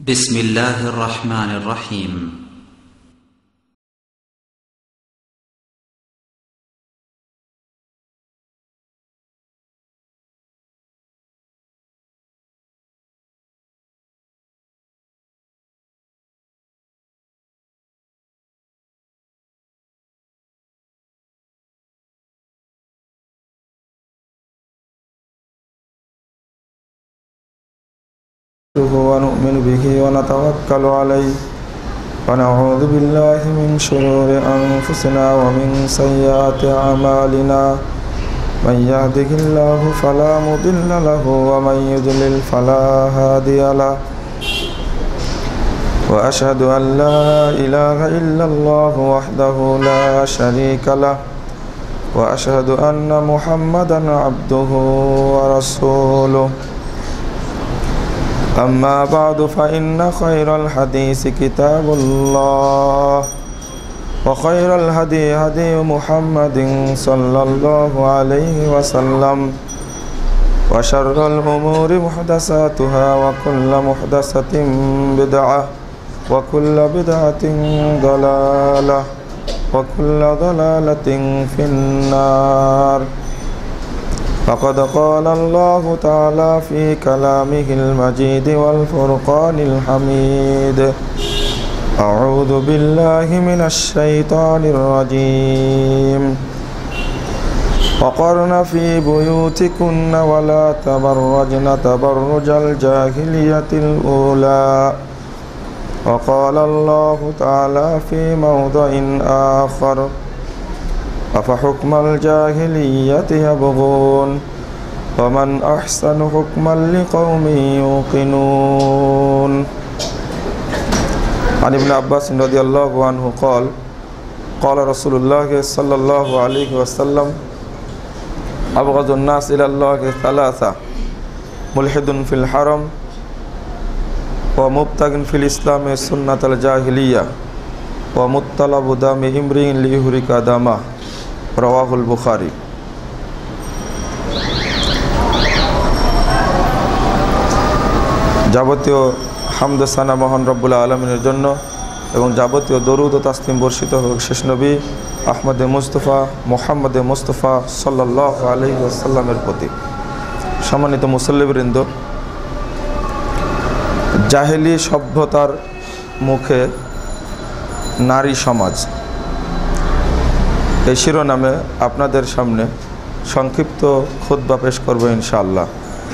بسم الله الرحمن الرحيم ونؤمن به ونتوكل عليه ونعوذ بالله من شرور أنفسنا ومن سيئات أعمالنا من يهده الله فلا مضل له ومن يضلل فلا هادي له وأشهد أن لا إله إلا الله وحده لا شريك له وأشهد أن محمدا عبده ورسوله أما بعد فإن خير الحديث كتاب الله وخير الهدي هدي محمد صلى الله عليه وسلم وشر الأمور محدثاتها وكل محدثة بدعة وكل بدعة ضلالة وكل ضلالة في النار. فقد قال الله تعالى في كلامه المجيد والفرقان الحميد: أعوذ بالله من الشيطان الرجيم. وقرن في بيوتكن ولا تبرجن تبرج الجاهلية الأولى. وقال الله تعالى في موضع آخر: أفحكم الجاهلية يبغون ومن أحسن حكما لقوم يوقنون. عن ابن عباس رضي الله عنه قال: قال رسول الله صلى الله عليه وسلم: أبغض الناس إلى الله ثلاثة: ملحد في الحرم ومبتغ في الإسلام سنة الجاهلية ومطلب دم امرئ ليهلك دمه. রাওয়াহুল বুখারী। যাবতীয় হামদ সানা মহান রব্বুল আলামিনের জন্য এবং যাবতীয় দরুদ ও তাসলিম বর্ষিত হোক শেষ নবী আহমদে মুস্তফা মুহাম্মদে মুস্তফা সাল্লাল্লাহু আলাইহি ওয়াসাল্লামের প্রতি। সম্মানিত মুসল্লিবৃন্দ, জাহেলি সভ্যতার মুখে নারী সমাজ এই শিরোনামে আপনাদের সামনে সংক্ষিপ্ত খুতবা পেশ করব ইনশাআল্লাহ।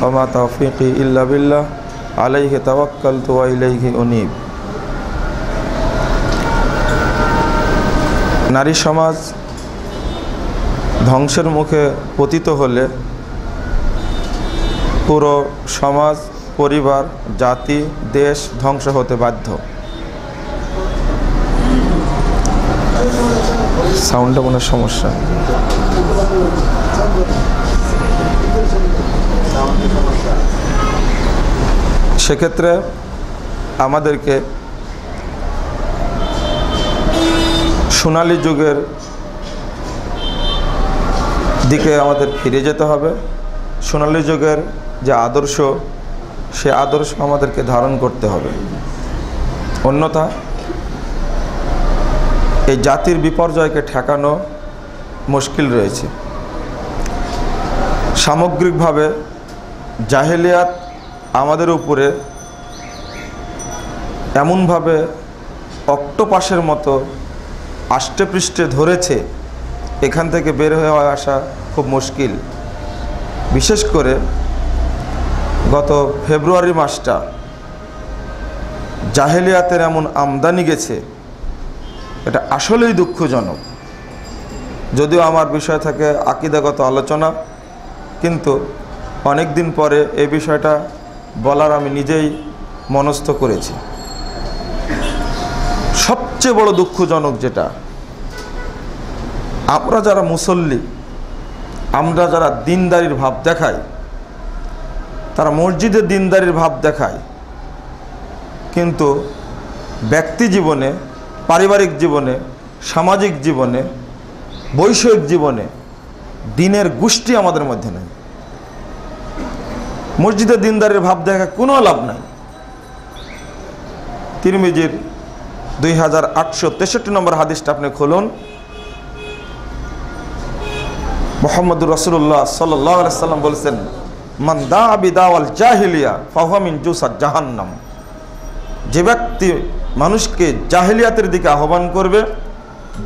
ওমা তাওফীকি ইল্লা বিল্লাহ আলাইহি তাওয়াক্কালতু ওয়া ইলাইহি উনীব। নারী সমাজ ধ্বংসের মুখে পতিত হলে পুরো সমাজ, পরিবার, জাতি, দেশ ধ্বংস হতে বাধ্য। সাউন্ডটা মনে সমস্যা। সেক্ষেত্রে আমাদেরকে সোনালী যুগের দিকে আমাদের ফিরে যেতে হবে। সোনালী যুগের যে আদর্শ, সে আদর্শ আমাদেরকে ধারণ করতে হবে। অন্যথা এই জাতির বিপর্যয়কে ঠেকানো মুশকিল রয়েছে। সামগ্রিকভাবে জাহেলিয়াত আমাদের উপরে এমনভাবে অক্টোপাসের মতো আষ্টেপৃষ্ঠে ধরেছে, এখান থেকে বের হয়ে আসা খুব মুশকিল। বিশেষ করে গত ফেব্রুয়ারি মাসটা জাহেলিয়াতের এমন আমদানি গেছে, এটা আসলেই দুঃখজনক। যদিও আমার বিষয় থাকে আকীদাগত আলোচনা, কিন্তু অনেক দিন পরে এই বিষয়টা বলার আমি নিজেই মনস্থ করেছি। সবচেয়ে বড় দুঃখজনক যেটা, আমরা যারা মুসল্লি, আমরা যারা দিনদারির ভাব দেখাই, তারা মসজিদে দিনদারির ভাব দেখায়, কিন্তু ব্যক্তি জীবনে, পারিবারিক জীবনে, সামাজিক জীবনে, বৈষয়িক জীবনে দিনের গোষ্ঠী আমাদের মধ্যে নেই। মসজিদে দিনদারের ভাব দেখা কোনো লাভ নাই। তিরমিজির 2863 নম্বর হাদিসটা আপনি খুলুন। মুহাম্মদুর রাসূলুল্লাহ সাল্লাল্লাহু আলাইহি সাল্লাম বলেছেন, মান দাআ বিদাওয়াল জাহিলিয়া ফাহুয়া মিন জুসাত জাহান্নাম। যে ব্যক্তি মানুষকে জাহিলিয়াতের দিকে আহ্বান করবে,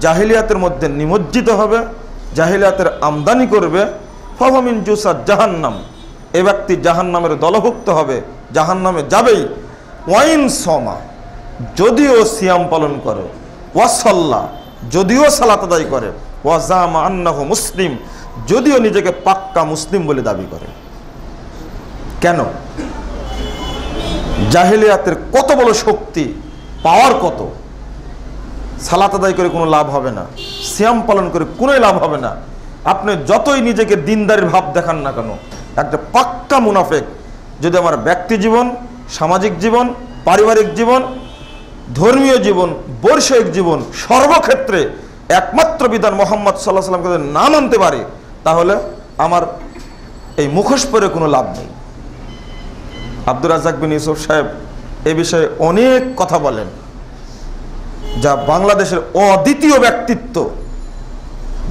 জাহিলিয়াতের মধ্যে নিমজ্জিত হবে, জাহিলিয়াতের আমদানি করবে, ফাহুয়া মিন জুসাত জাহান্নাম, এ ব্যক্তি জাহান্নামের দলভুক্ত হবে, জাহান্নামে যাবেই। ওয়াইন সমা, যদিও সিয়াম পালন করে, ওয়াসাল্লা, যদিও সালাত আদায় করে, ওয়াজামা আন্নাহু মুসলিম, যদিও নিজেকে পাক্কা মুসলিম বলে দাবি করে। কেন? জাহিলিয়াতের কত বড় শক্তি, পাওয়ার কত! সালাত আদায় করে কোনো লাভ হবে না, সিয়াম পালন করে কোনোই লাভ হবে না। আপনি যতই নিজেকে দিনদারির ভাব দেখান না কেন, একটা পাক্কা মুনাফেক যদি আমার ব্যক্তি জীবন, সামাজিক জীবন, পারিবারিক জীবন, ধর্মীয় জীবন, বৈষয়িক জীবন, সর্বক্ষেত্রে একমাত্র বিধান মুহাম্মদ সাল্লাল্লাহু আলাইহি ওয়াসাল্লামকে না মানতে পারে, তাহলে আমার এই মুখোশ পরে কোনো লাভ নেই। আব্দুর রাজ্জাক বিন ইউসুফ সাহেব এ বিষয়ে অনেক কথা বলেন, যা বাংলাদেশের অদ্বিতীয় ব্যক্তিত্ব।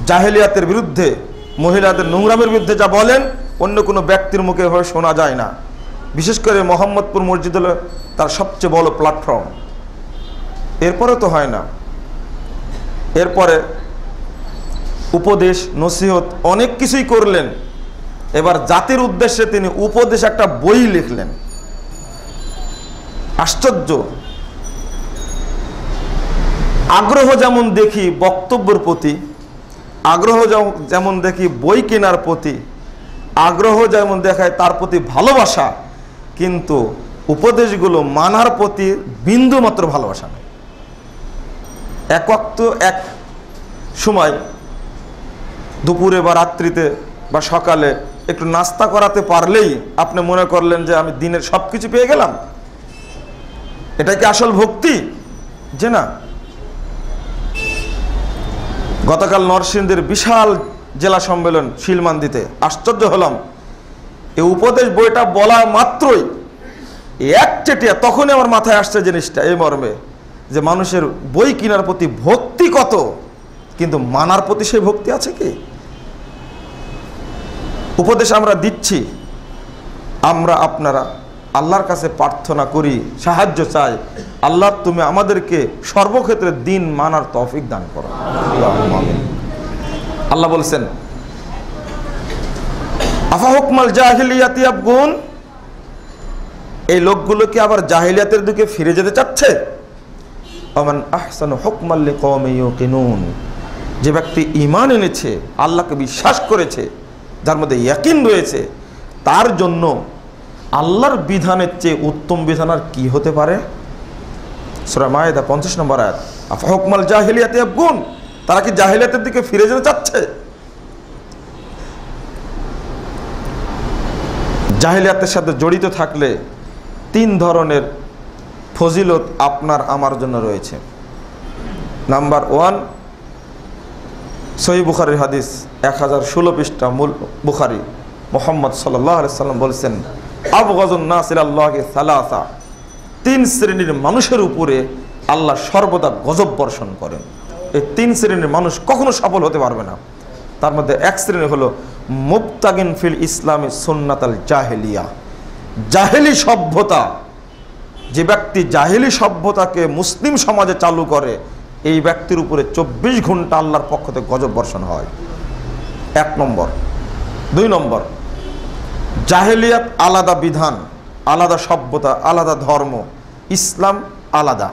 জাহেলিয়াতের বিরুদ্ধে, মহিলাদের নোংরামের বিরুদ্ধে যা বলেন, অন্য কোনো ব্যক্তির মুখে এভাবে শোনা যায় না। বিশেষ করে মোহাম্মদপুর মসজিদ হলো তার সবচেয়ে বড় প্ল্যাটফর্ম। এরপরে তো হয় না। এরপরে উপদেশ, নসিহত অনেক কিছুই করলেন। এবার জাতির উদ্দেশ্যে তিনি উপদেশ একটা বই লিখলেন। আশ্চর্য! আগ্রহ যেমন দেখি বক্তব্যের প্রতি, আগ্রহ যেমন দেখি বই কেনার প্রতি, আগ্রহ যেমন দেখায় তার প্রতি ভালোবাসা, কিন্তু উপদেশগুলো মানার প্রতি বিন্দু মাত্র ভালোবাসা নেই। এক ওয়াক্ত এক সময় দুপুরে বা রাত্রিতে বা সকালে একটু নাস্তা করাতে পারলেই আপনি মনে করলেন যে আমি দিনের সব কিছু পেয়ে গেলাম। এটা কি আসল ভক্তি? যে না। গতকাল নরসিংদীর বিশাল জেলা সম্মেলন শিলমান্দিতে আশ্চর্য হলাম। এই উপদেশ বইটা বলা মাত্রই একচেটিয়া তখনই আমার মাথায় আসছে জিনিসটা এই মর্মে, যে মানুষের বই কেনার প্রতি ভক্তি কত, কিন্তু মানার প্রতি সেই ভক্তি আছে কি? উপদেশ আমরা দিচ্ছি, আমরা আপনারা আল্লাহর কাছে প্রার্থনা করি, সাহায্য চাই, আল্লাহ তুমি আমাদেরকে সর্বক্ষেত্রে দিন মানার তৌফিক দান করো। আল্লাহ বলছেন, আফা হুকমাল জাহিলিয়াতি ইয়াবগুন, এই লোকগুলো কি আবার জাহিলিয়াতের দিকে ফিরে যেতে চাচ্ছে? আমান আহসানু হুকমান লিকওমিন ইউকিনুন, যে ব্যক্তি ঈমান এনেছে, আল্লাহকে বিশ্বাস করেছে, যার মধ্যে ইয়াকিন রয়েছে, তার জন্য আল্লাহর বিধানের চেয়ে উত্তম বিধান আর কি হতে পারে? সূরা মায়েদা 50 নম্বর আয়াত। আফা হুকমাল জাহিলিয়াতি ইয়াবগুন, তারা কি জাহিলিয়াতের দিকে ফিরে যেতে চাচ্ছে? জাহিলিয়াতের সাথে জড়িত থাকলে 3 ধরনের ফজিলত আপনার আমার জন্য রয়েছে। নাম্বার 1, সহিহ বুখারীর হাদিস 1016 পৃষ্ঠা, মূল বুখারী, মুহাম্মদ সাল্লাল্লাহু আলাইহি সাল্লাম বলেছেন, আবগাযুন নাস ইলাল্লাহি সালাসা, 3 শ্রেণীর মানুষের উপরে আল্লাহ সর্বদা গজব বর্ষণ করেন। এই 3 শ্রেণীর মানুষ কখনো সফল হতে পারবে না। তার মধ্যে এক শ্রেণী হলো মুবতাগিন ফিল ইসলামি সুন্নাতাল জাহেলিয়া, জাহেলি সভ্যতা। যে ব্যক্তি জাহেলি সভ্যতাকে মুসলিম সমাজে চালু করে, এই ব্যক্তির উপরে 24 ঘন্টা আল্লাহর পক্ষ থেকে গজব বর্ষণ হয়। 1 নম্বর। 2 নম্বর, জাহেলিয়াত আলাদা বিধান, আলাদা সভ্যতা, আলাদা ধর্ম, ইসলাম আলাদা।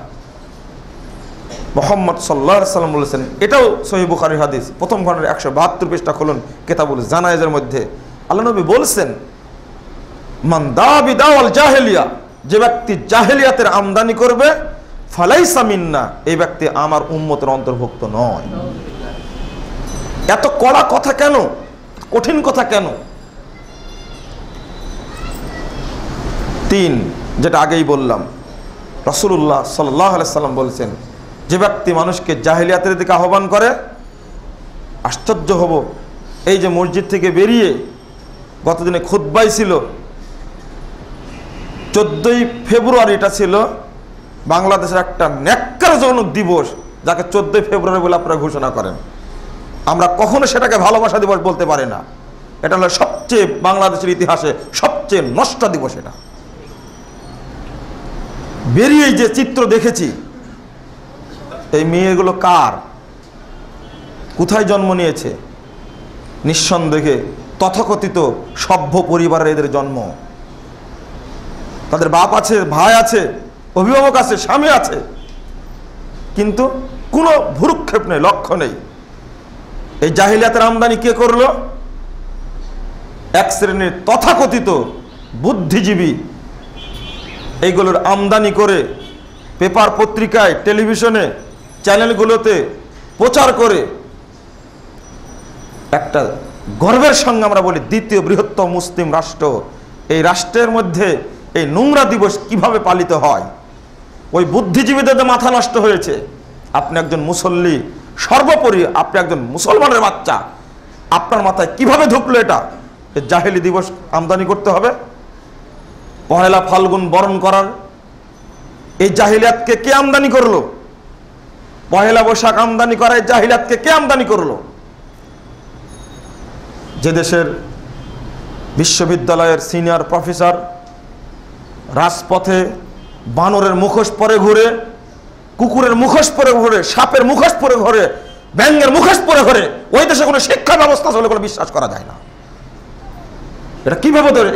মুহাম্মদ সাল্লাল্লাহু আলাইহি সাল্লাম বলেছেন, এটাও সহিহ বুখারীর হাদিস, প্রথম খণ্ডের 172 পৃষ্ঠা খুলুন, কিতাবুল জানায়েজের মধ্যে আল্লাহ নবী বলছেন, মান দাআ বিদাওয়াল জাহেলিয়া, যে ব্যক্তি জাহেলিয়াতের আমদানি করবে, ফালাইসা মিন্না, এই ব্যক্তি আমার উম্মতের অন্তর্ভুক্ত নয়। এত কড়া কথা কেন? কঠিন কথা কেন? 3, যেটা আগেই বললাম, রাসূলুল্লাহ সাল্লাল্লাহু আলাইহি সাল্লাম বলেছেন, যে ব্যক্তি মানুষকে জাহেলিয়াতের দিকে আহ্বান করে, আশ্চর্য হব, এই যে মসজিদ থেকে বেরিয়ে গতদিনে খুতবাই ছিল, 14ই ফেব্রুয়ারি, এটা ছিল বাংলাদেশের একটা ন্যাক্কারজনক দিবস, যাকে 14 ফেব্রুয়ারি বলে আপনারা ঘোষণা করেন। আমরা কখনো সেটাকে ভালোবাসা দিবস বলতে পারি না। এটা হলো সবচেয়ে বাংলাদেশের ইতিহাসে সবচেয়ে নষ্ট দিবস। এটা বেরিয়ে যে চিত্র দেখেছি, এই মেয়েগুলো কার, কোথায় জন্ম নিয়েছে? নিঃসন্দেহে তথাকথিত সভ্য পরিবারের এদের জন্ম। তাদের বাপ আছে, ভাই আছে, অভিভাবক আছে, স্বামী আছে, কিন্তু কোনো ভ্রুক্ষেপ নেই, লক্ষ্য নেই। এই জাহিলিয়াতের আমদানি কে করলো? এক শ্রেণীর তথাকথিত বুদ্ধিজীবী এইগুলোর আমদানি করে পেপার পত্রিকায়, টেলিভিশনে, চ্যানেলগুলোতে প্রচার করে একটা গর্বের সঙ্গে আমরা বলি দ্বিতীয় বৃহত্তম মুসলিম রাষ্ট্র, এই রাষ্ট্রের মধ্যে এই নোংরা দিবস কিভাবে পালিত হয়। ওই বুদ্ধিজীবীদের মাথা নষ্ট হয়েছে। আপনি একজন মুসল্লি, সর্বোপরি আপনি একজন মুসলমানের বাচ্চা, আপনার মাথায় কিভাবে ঢুকলো এটা জাহেলি দিবস আমদানি করতে হবে? পহেলা ফাল্গুন বরণ করার এই জাহিলিয়াতকে কে আমদানি করলো? পহেলা বৈশাখ আমদানি করা এই জাহিলিয়াতকে কে আমদানি করলো? যে দেশের বিশ্ববিদ্যালয়ের সিনিয়র প্রফেসর রাজপথে বানরের মুখোশ পরে ঘুরে, কুকুরের মুখোশ পরে ঘুরে, সাপের মুখোশ পরে ঘুরে, ব্যাঙের মুখোশ পরে ঘুরে, ওই দেশে কোনো শিক্ষা ব্যবস্থা চলে কোনো বিশ্বাস করা যায় না। এটা কিভাবে ধরে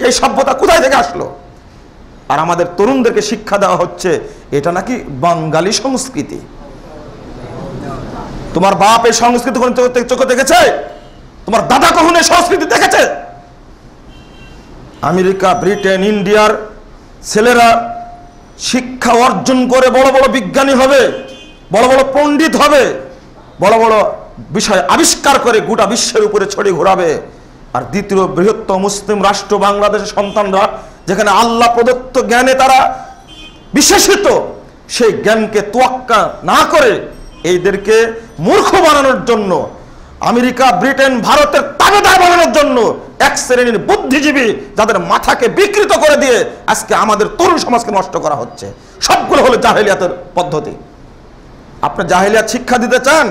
এই সভ্যতা কোথায় থেকে আসলো? আর আমাদের তরুণদেরকে শিক্ষা দেওয়া হচ্ছে এটা নাকি বাঙালি সংস্কৃতি। তোমার বাপ এই সংস্কৃতি কোন চোখে দেখেছে? তোমার দাদা কখনো এই সংস্কৃতি দেখেছে? আমেরিকা, ব্রিটেন, ইন্ডিয়ার ছেলেরা শিক্ষা অর্জন করে বড় বড় বিজ্ঞানী হবে, বড় বড় পণ্ডিত হবে, বড় বড় বিষয় আবিষ্কার করে গোটা বিশ্বের উপরে ছড়িয়ে ঘোরাবে। আর দ্বিতীয় বৃহত্তম মুসলিম রাষ্ট্র বাংলাদেশের সন্তানরা, যেখানে আল্লাহ প্রদত্ত জ্ঞানে তারা বিশেষিত, সেই জ্ঞানকে তোয়াক্কা না করে এইদেরকে মূর্খ বানানোর জন্য, আমেরিকা, ব্রিটেন, ভারতের তাবেদার বানানোর জন্য এক শ্রেণীর বুদ্ধিজীবী যাদের মাথাকে বিকৃত করে দিয়ে আজকে আমাদের তরুণ সমাজকে নষ্ট করা হচ্ছে। সবগুলো হলো জাহেলিয়াতের পদ্ধতি। আপনি জাহেলিয়াত শিক্ষা দিতে চান?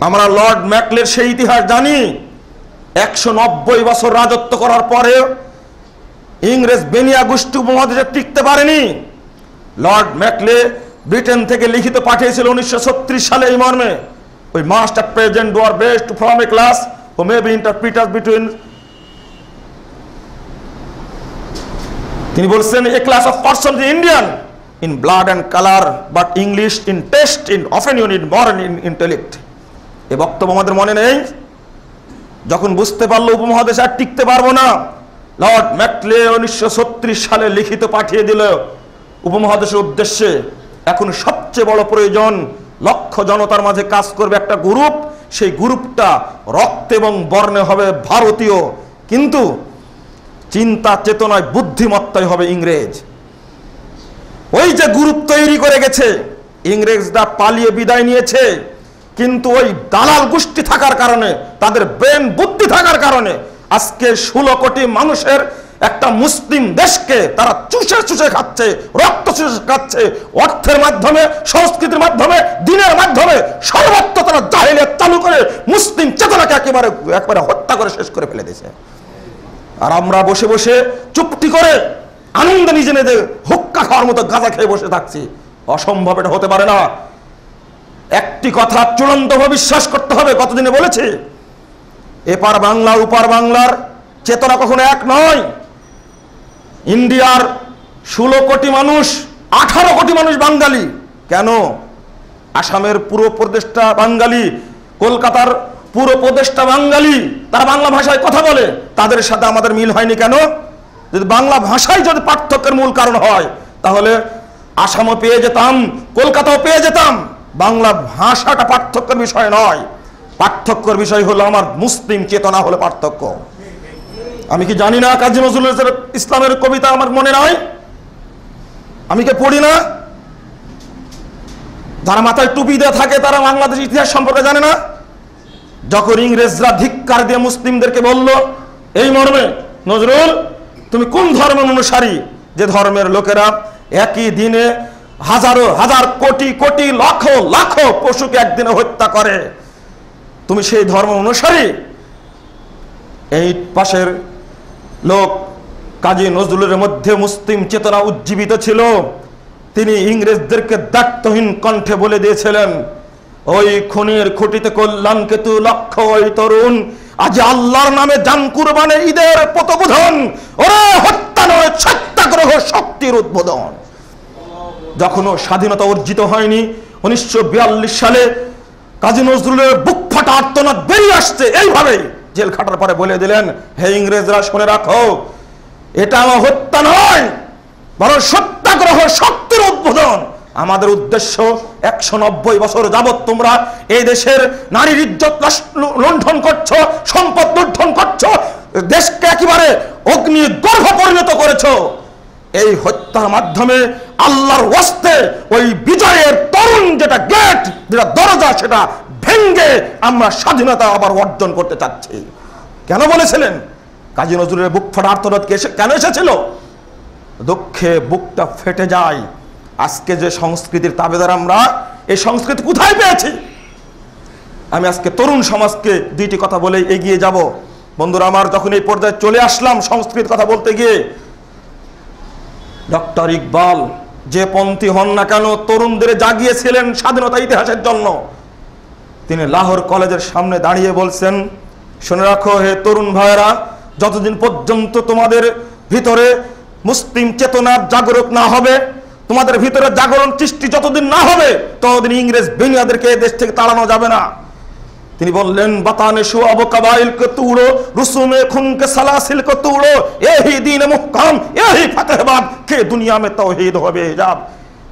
আমরা লর্ড ম্যাকলের সেই ইতিহাস জানি। 190 বছর রাজত্ব করার পরে ইংরেজ বেনিয়া গোষ্ঠী উপমহাদেশে টিকতে পারেনি। লর্ড ম্যাকলে ব্রিটেন থেকে লিখিত পাঠিয়েছিল 1936 সালে এই মর্মে, we must at present do our best to form a class who may be interpreters between, তিনি বলছেন, a class of persons Indian in blood and color but English in taste, in opinion, in moral, in intellect। এই বক্তব্য আমাদের মনে নেই। যখন বুঝতে পারলো উপমহাদেশে আর টিকতে পারবো না, লর্ড ম্যাকলে 1936 সালে লিখিত পাঠিয়ে দিল উপমহাদেশের উদ্দেশ্যে, এখন সবচেয়ে বড় প্রয়োজন লক্ষ জনতার মাঝে কাজ করবে একটা গ্রুপ, সেই গ্রুপটা রক্ত এবং বর্ণে হবে ভারতীয়, কিন্তু চিন্তা চেতনায় বুদ্ধিমত্তায় হবে ইংরেজ। ওই যে গ্রুপ তৈরি করে গেছে, ইংরেজরা পালিয়ে বিদায় নিয়েছে, কিন্তু ওই দালাল গোষ্ঠী থাকার কারণে, তাদের ব্রেন বুদ্ধি থাকার কারণে আজকে 16 কোটি মানুষের একটা মুসলিম দেশকে তারা চুষে চুষে খাচ্ছে, রক্ত চুষে খাচ্ছে, অর্থের মাধ্যমে, সংস্কৃতির মাধ্যমে, দিনের মাধ্যমে সর্বত্র তারা জাহিলিয়াত চালু করে মুসলিম চেতনাকে একবারে হত্যা করে শেষ করে ফেলে দিয়েছে। আর আমরা বসে বসে চুপটি করে আনন্দ নিজে নিজে হুক্কা খাওয়ার মতো গাঁজা খেয়ে বসে থাকছি। অসম্ভব, এটা হতে পারে না। একটি কথা চূড়ান্তভাবে বিশ্বাস করতে হবে, কতদিনে বলেছি, এপার বাংলা ওপার বাংলার চেতনা কখনো এক নয়। ইন্ডিয়ার 16 কোটি মানুষ, 18 কোটি মানুষ বাঙালি। কেন? আসামের পুরো প্রদেশটা বাঙালি, কলকাতার পুরো প্রদেশটা বাঙালি, তারা বাংলা ভাষায় কথা বলে, তাদের সাথে আমাদের মিল হয়নি কেন? যদি বাংলা ভাষায় যদি পার্থক্যের মূল কারণ হয়, তাহলে আসামও পেয়ে যেতাম, কলকাতাও পেয়ে যেতাম। বাংলা ভাষাটা পার্থক্যের বিষয় নয়, পার্থক্যের বিষয় হলো আমার মুসলিম চেতনা হলো পার্থক্য। আমি কি জানি না কাজী নজরুল ইসলামের কবিতা আমার মনে নাই? আমি কি পড়ি না? যারা মাথায় টুপি দিয়ে থাকে তারা বাংলাদেশ ইতিহাস সম্পর্কে জানে না? যখন ইংরেজরা ধিক্কার দিয়ে মুসলিমদেরকে বলল এই মর্মে, নজরুল তুমি কোন ধর্মের অনুসারী? যে ধর্মের লোকেরা একই দিনে হাজারো হাজার কোটি কোটি লক্ষ লক্ষ পশুকে একদিনে হত্যা করে, তুমি সেই ধর্ম অনুসারী? এই পাশের লোক কাজী নজরুলের মধ্যে মুসলিম চেতনা উজ্জীবিত ছিল। তিনি ইংরেজদেরকে দায়িত্বহীন কণ্ঠে বলে দিয়েছিলেন, ওই খুনের খুঁটিতে কল্যাণ কেতু লক্ষ্য ওই তরুণ, আজ আল্লাহর নামে জান কুরবানে ঈদের পতবোধন, ওরে হত্যা নয় সত্যাগ্রহ শক্তির উদ্বোধন। যখনও স্বাধীনতা অর্জিত হয়নি 1942 সালে কাজী নজরুলের বুক ফাটা আর্তনাদ বেরিয়ে আসছে এইভাবে। জেল খাটার পরে বলে দিলেন, হে ইংরেজরা শুনে রাখো, এটা আমার হত্যা নয় বরং সত্যাগ্রহ শক্তির উদ্বোধন। আমাদের উদ্দেশ্য 190 বছর যাবৎ তোমরা এই দেশের নারীর ইজ্জত লুণ্ঠন করছো, সম্পদ লুণ্ঠন করছো, দেশকে একেবারে অগ্নি গর্ভ পরিণত করেছো। এই হত্যার মাধ্যমে আল্লাহর ওয়াস্তে ওই বিজয়ের তরুণ যেটা গেট, যেটা দরজা, সেটা ভেঙ্গে আমরা স্বাধীনতা আবার অর্জন করতে চাচ্ছি। কেন বলেছিলেন? কাজী নজরুলের বুক ফাটা আর্তনাদ কেন এসেছিল? দুঃখে বুকটা ফেটে যায়। আজকে যে সংস্কৃতির তাবেদার আমরা, এই সংস্কৃতি কোথায় পেয়েছি? আমি আজকে তরুণ সমাজকে দুইটি কথা বলে এগিয়ে যাব। বন্ধুরা আমার, যখন এই পর্যায়ে চলে আসলাম সংস্কৃতির কথা বলতে গিয়ে, ডক্টর ইকবাল যে পন্থী হন না কেন তরুণদের জাগিয়েছিলেন স্বাধীনতা ইতিহাসের জন্য। তিনি লাহোর কলেজের সামনে দাঁড়িয়ে বলছেন, শুনে রাখো হে তরুণ ভাইয়েরা, যতদিন পর্যন্ত তোমাদের ভিতরে মুসলিম চেতনার জাগরণ না হবে, তোমাদের ভিতরে জাগরণ সৃষ্টি যতদিন না হবে, ততদিন ইংরেজ বেনিয়াদেরকে দেশ থেকে তাড়ানো যাবে না। তিনি বললেন, বাতানে শুআব কাবাইল কে তুড়ো, রুসুমে খুন কে সালাসিল কে তুড়ো, এহি দ্বীন মুহকাম, এহি ফাতহবাদ কে দুনিয়া মে তাওহীদ হবে হিজাব।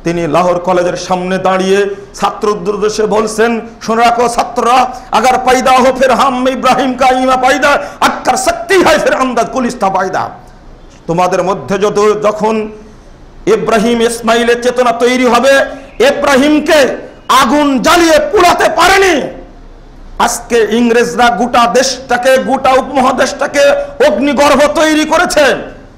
তিনি লাহোর কলেজের সামনে দাঁড়িয়ে ছাত্রদের উদ্দেশ্যে বলছেন, শুনে রাখো ছাত্ররা, আগার পায়দা হো ফির হাম ইব্রাহিম কা ইমা পায়দা, আক্কার শক্তি হয় ফির আন্দাজ গুলিস্তা পায়দা। তোমাদের মধ্যে যখন ইব্রাহিম ইসমাইলের চেতনা তৈরি হবে, ইব্রাহিমকে আগুন জ্বালিয়ে পুড়াতে পারেনি। আজকে ইংরেজরা গোটা দেশটাকে, গোটা উপমহাদেশটাকে অগ্নিগর্ভ তৈরি করেছে।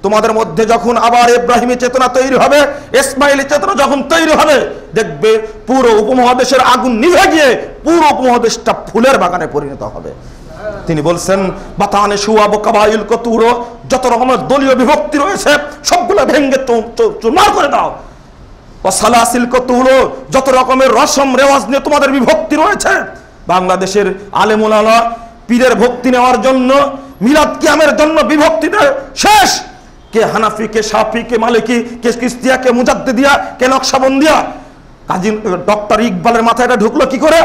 তোমাদের মধ্যে যখন আবার ইব্রাহিমের চেতনা তৈরি হবে, ইসমাইলের চেতনা যখন তৈরি হবে, দেখবে পুরো উপমহাদেশের আগুন নিভে গিয়ে পুরো উপমহাদেশটা ফুলের বাগানে পরিণত হবে। তিনি বলছেন, বাতানে শুআব কাবাইল কে তুড়ো, যত রকমের দলীয় বিভক্তি রয়েছে সবগুলো ভেঙ্গে চুরমার করে দাও। ও সালাসিল কে তুড়ো, যত রকমের রসম রেওয়াজ নিয়ে তোমাদের বিভক্তি রয়েছে। বাংলাদেশের আলেম ওলামা পীরের ভক্তি নেওয়ার জন্য, মিলাদ কিয়ামের জন্য বিভক্তিতে শেষ। কে হানাফি, কে শাফি, কে মালিকি, কে কিস্তিয়া, কে মুজাদ্দিদিয়া, কে নকশবন্দিয়া। কাজী ডক্টর ইকবালের মাথায় এটা ঢুকলো কি করে?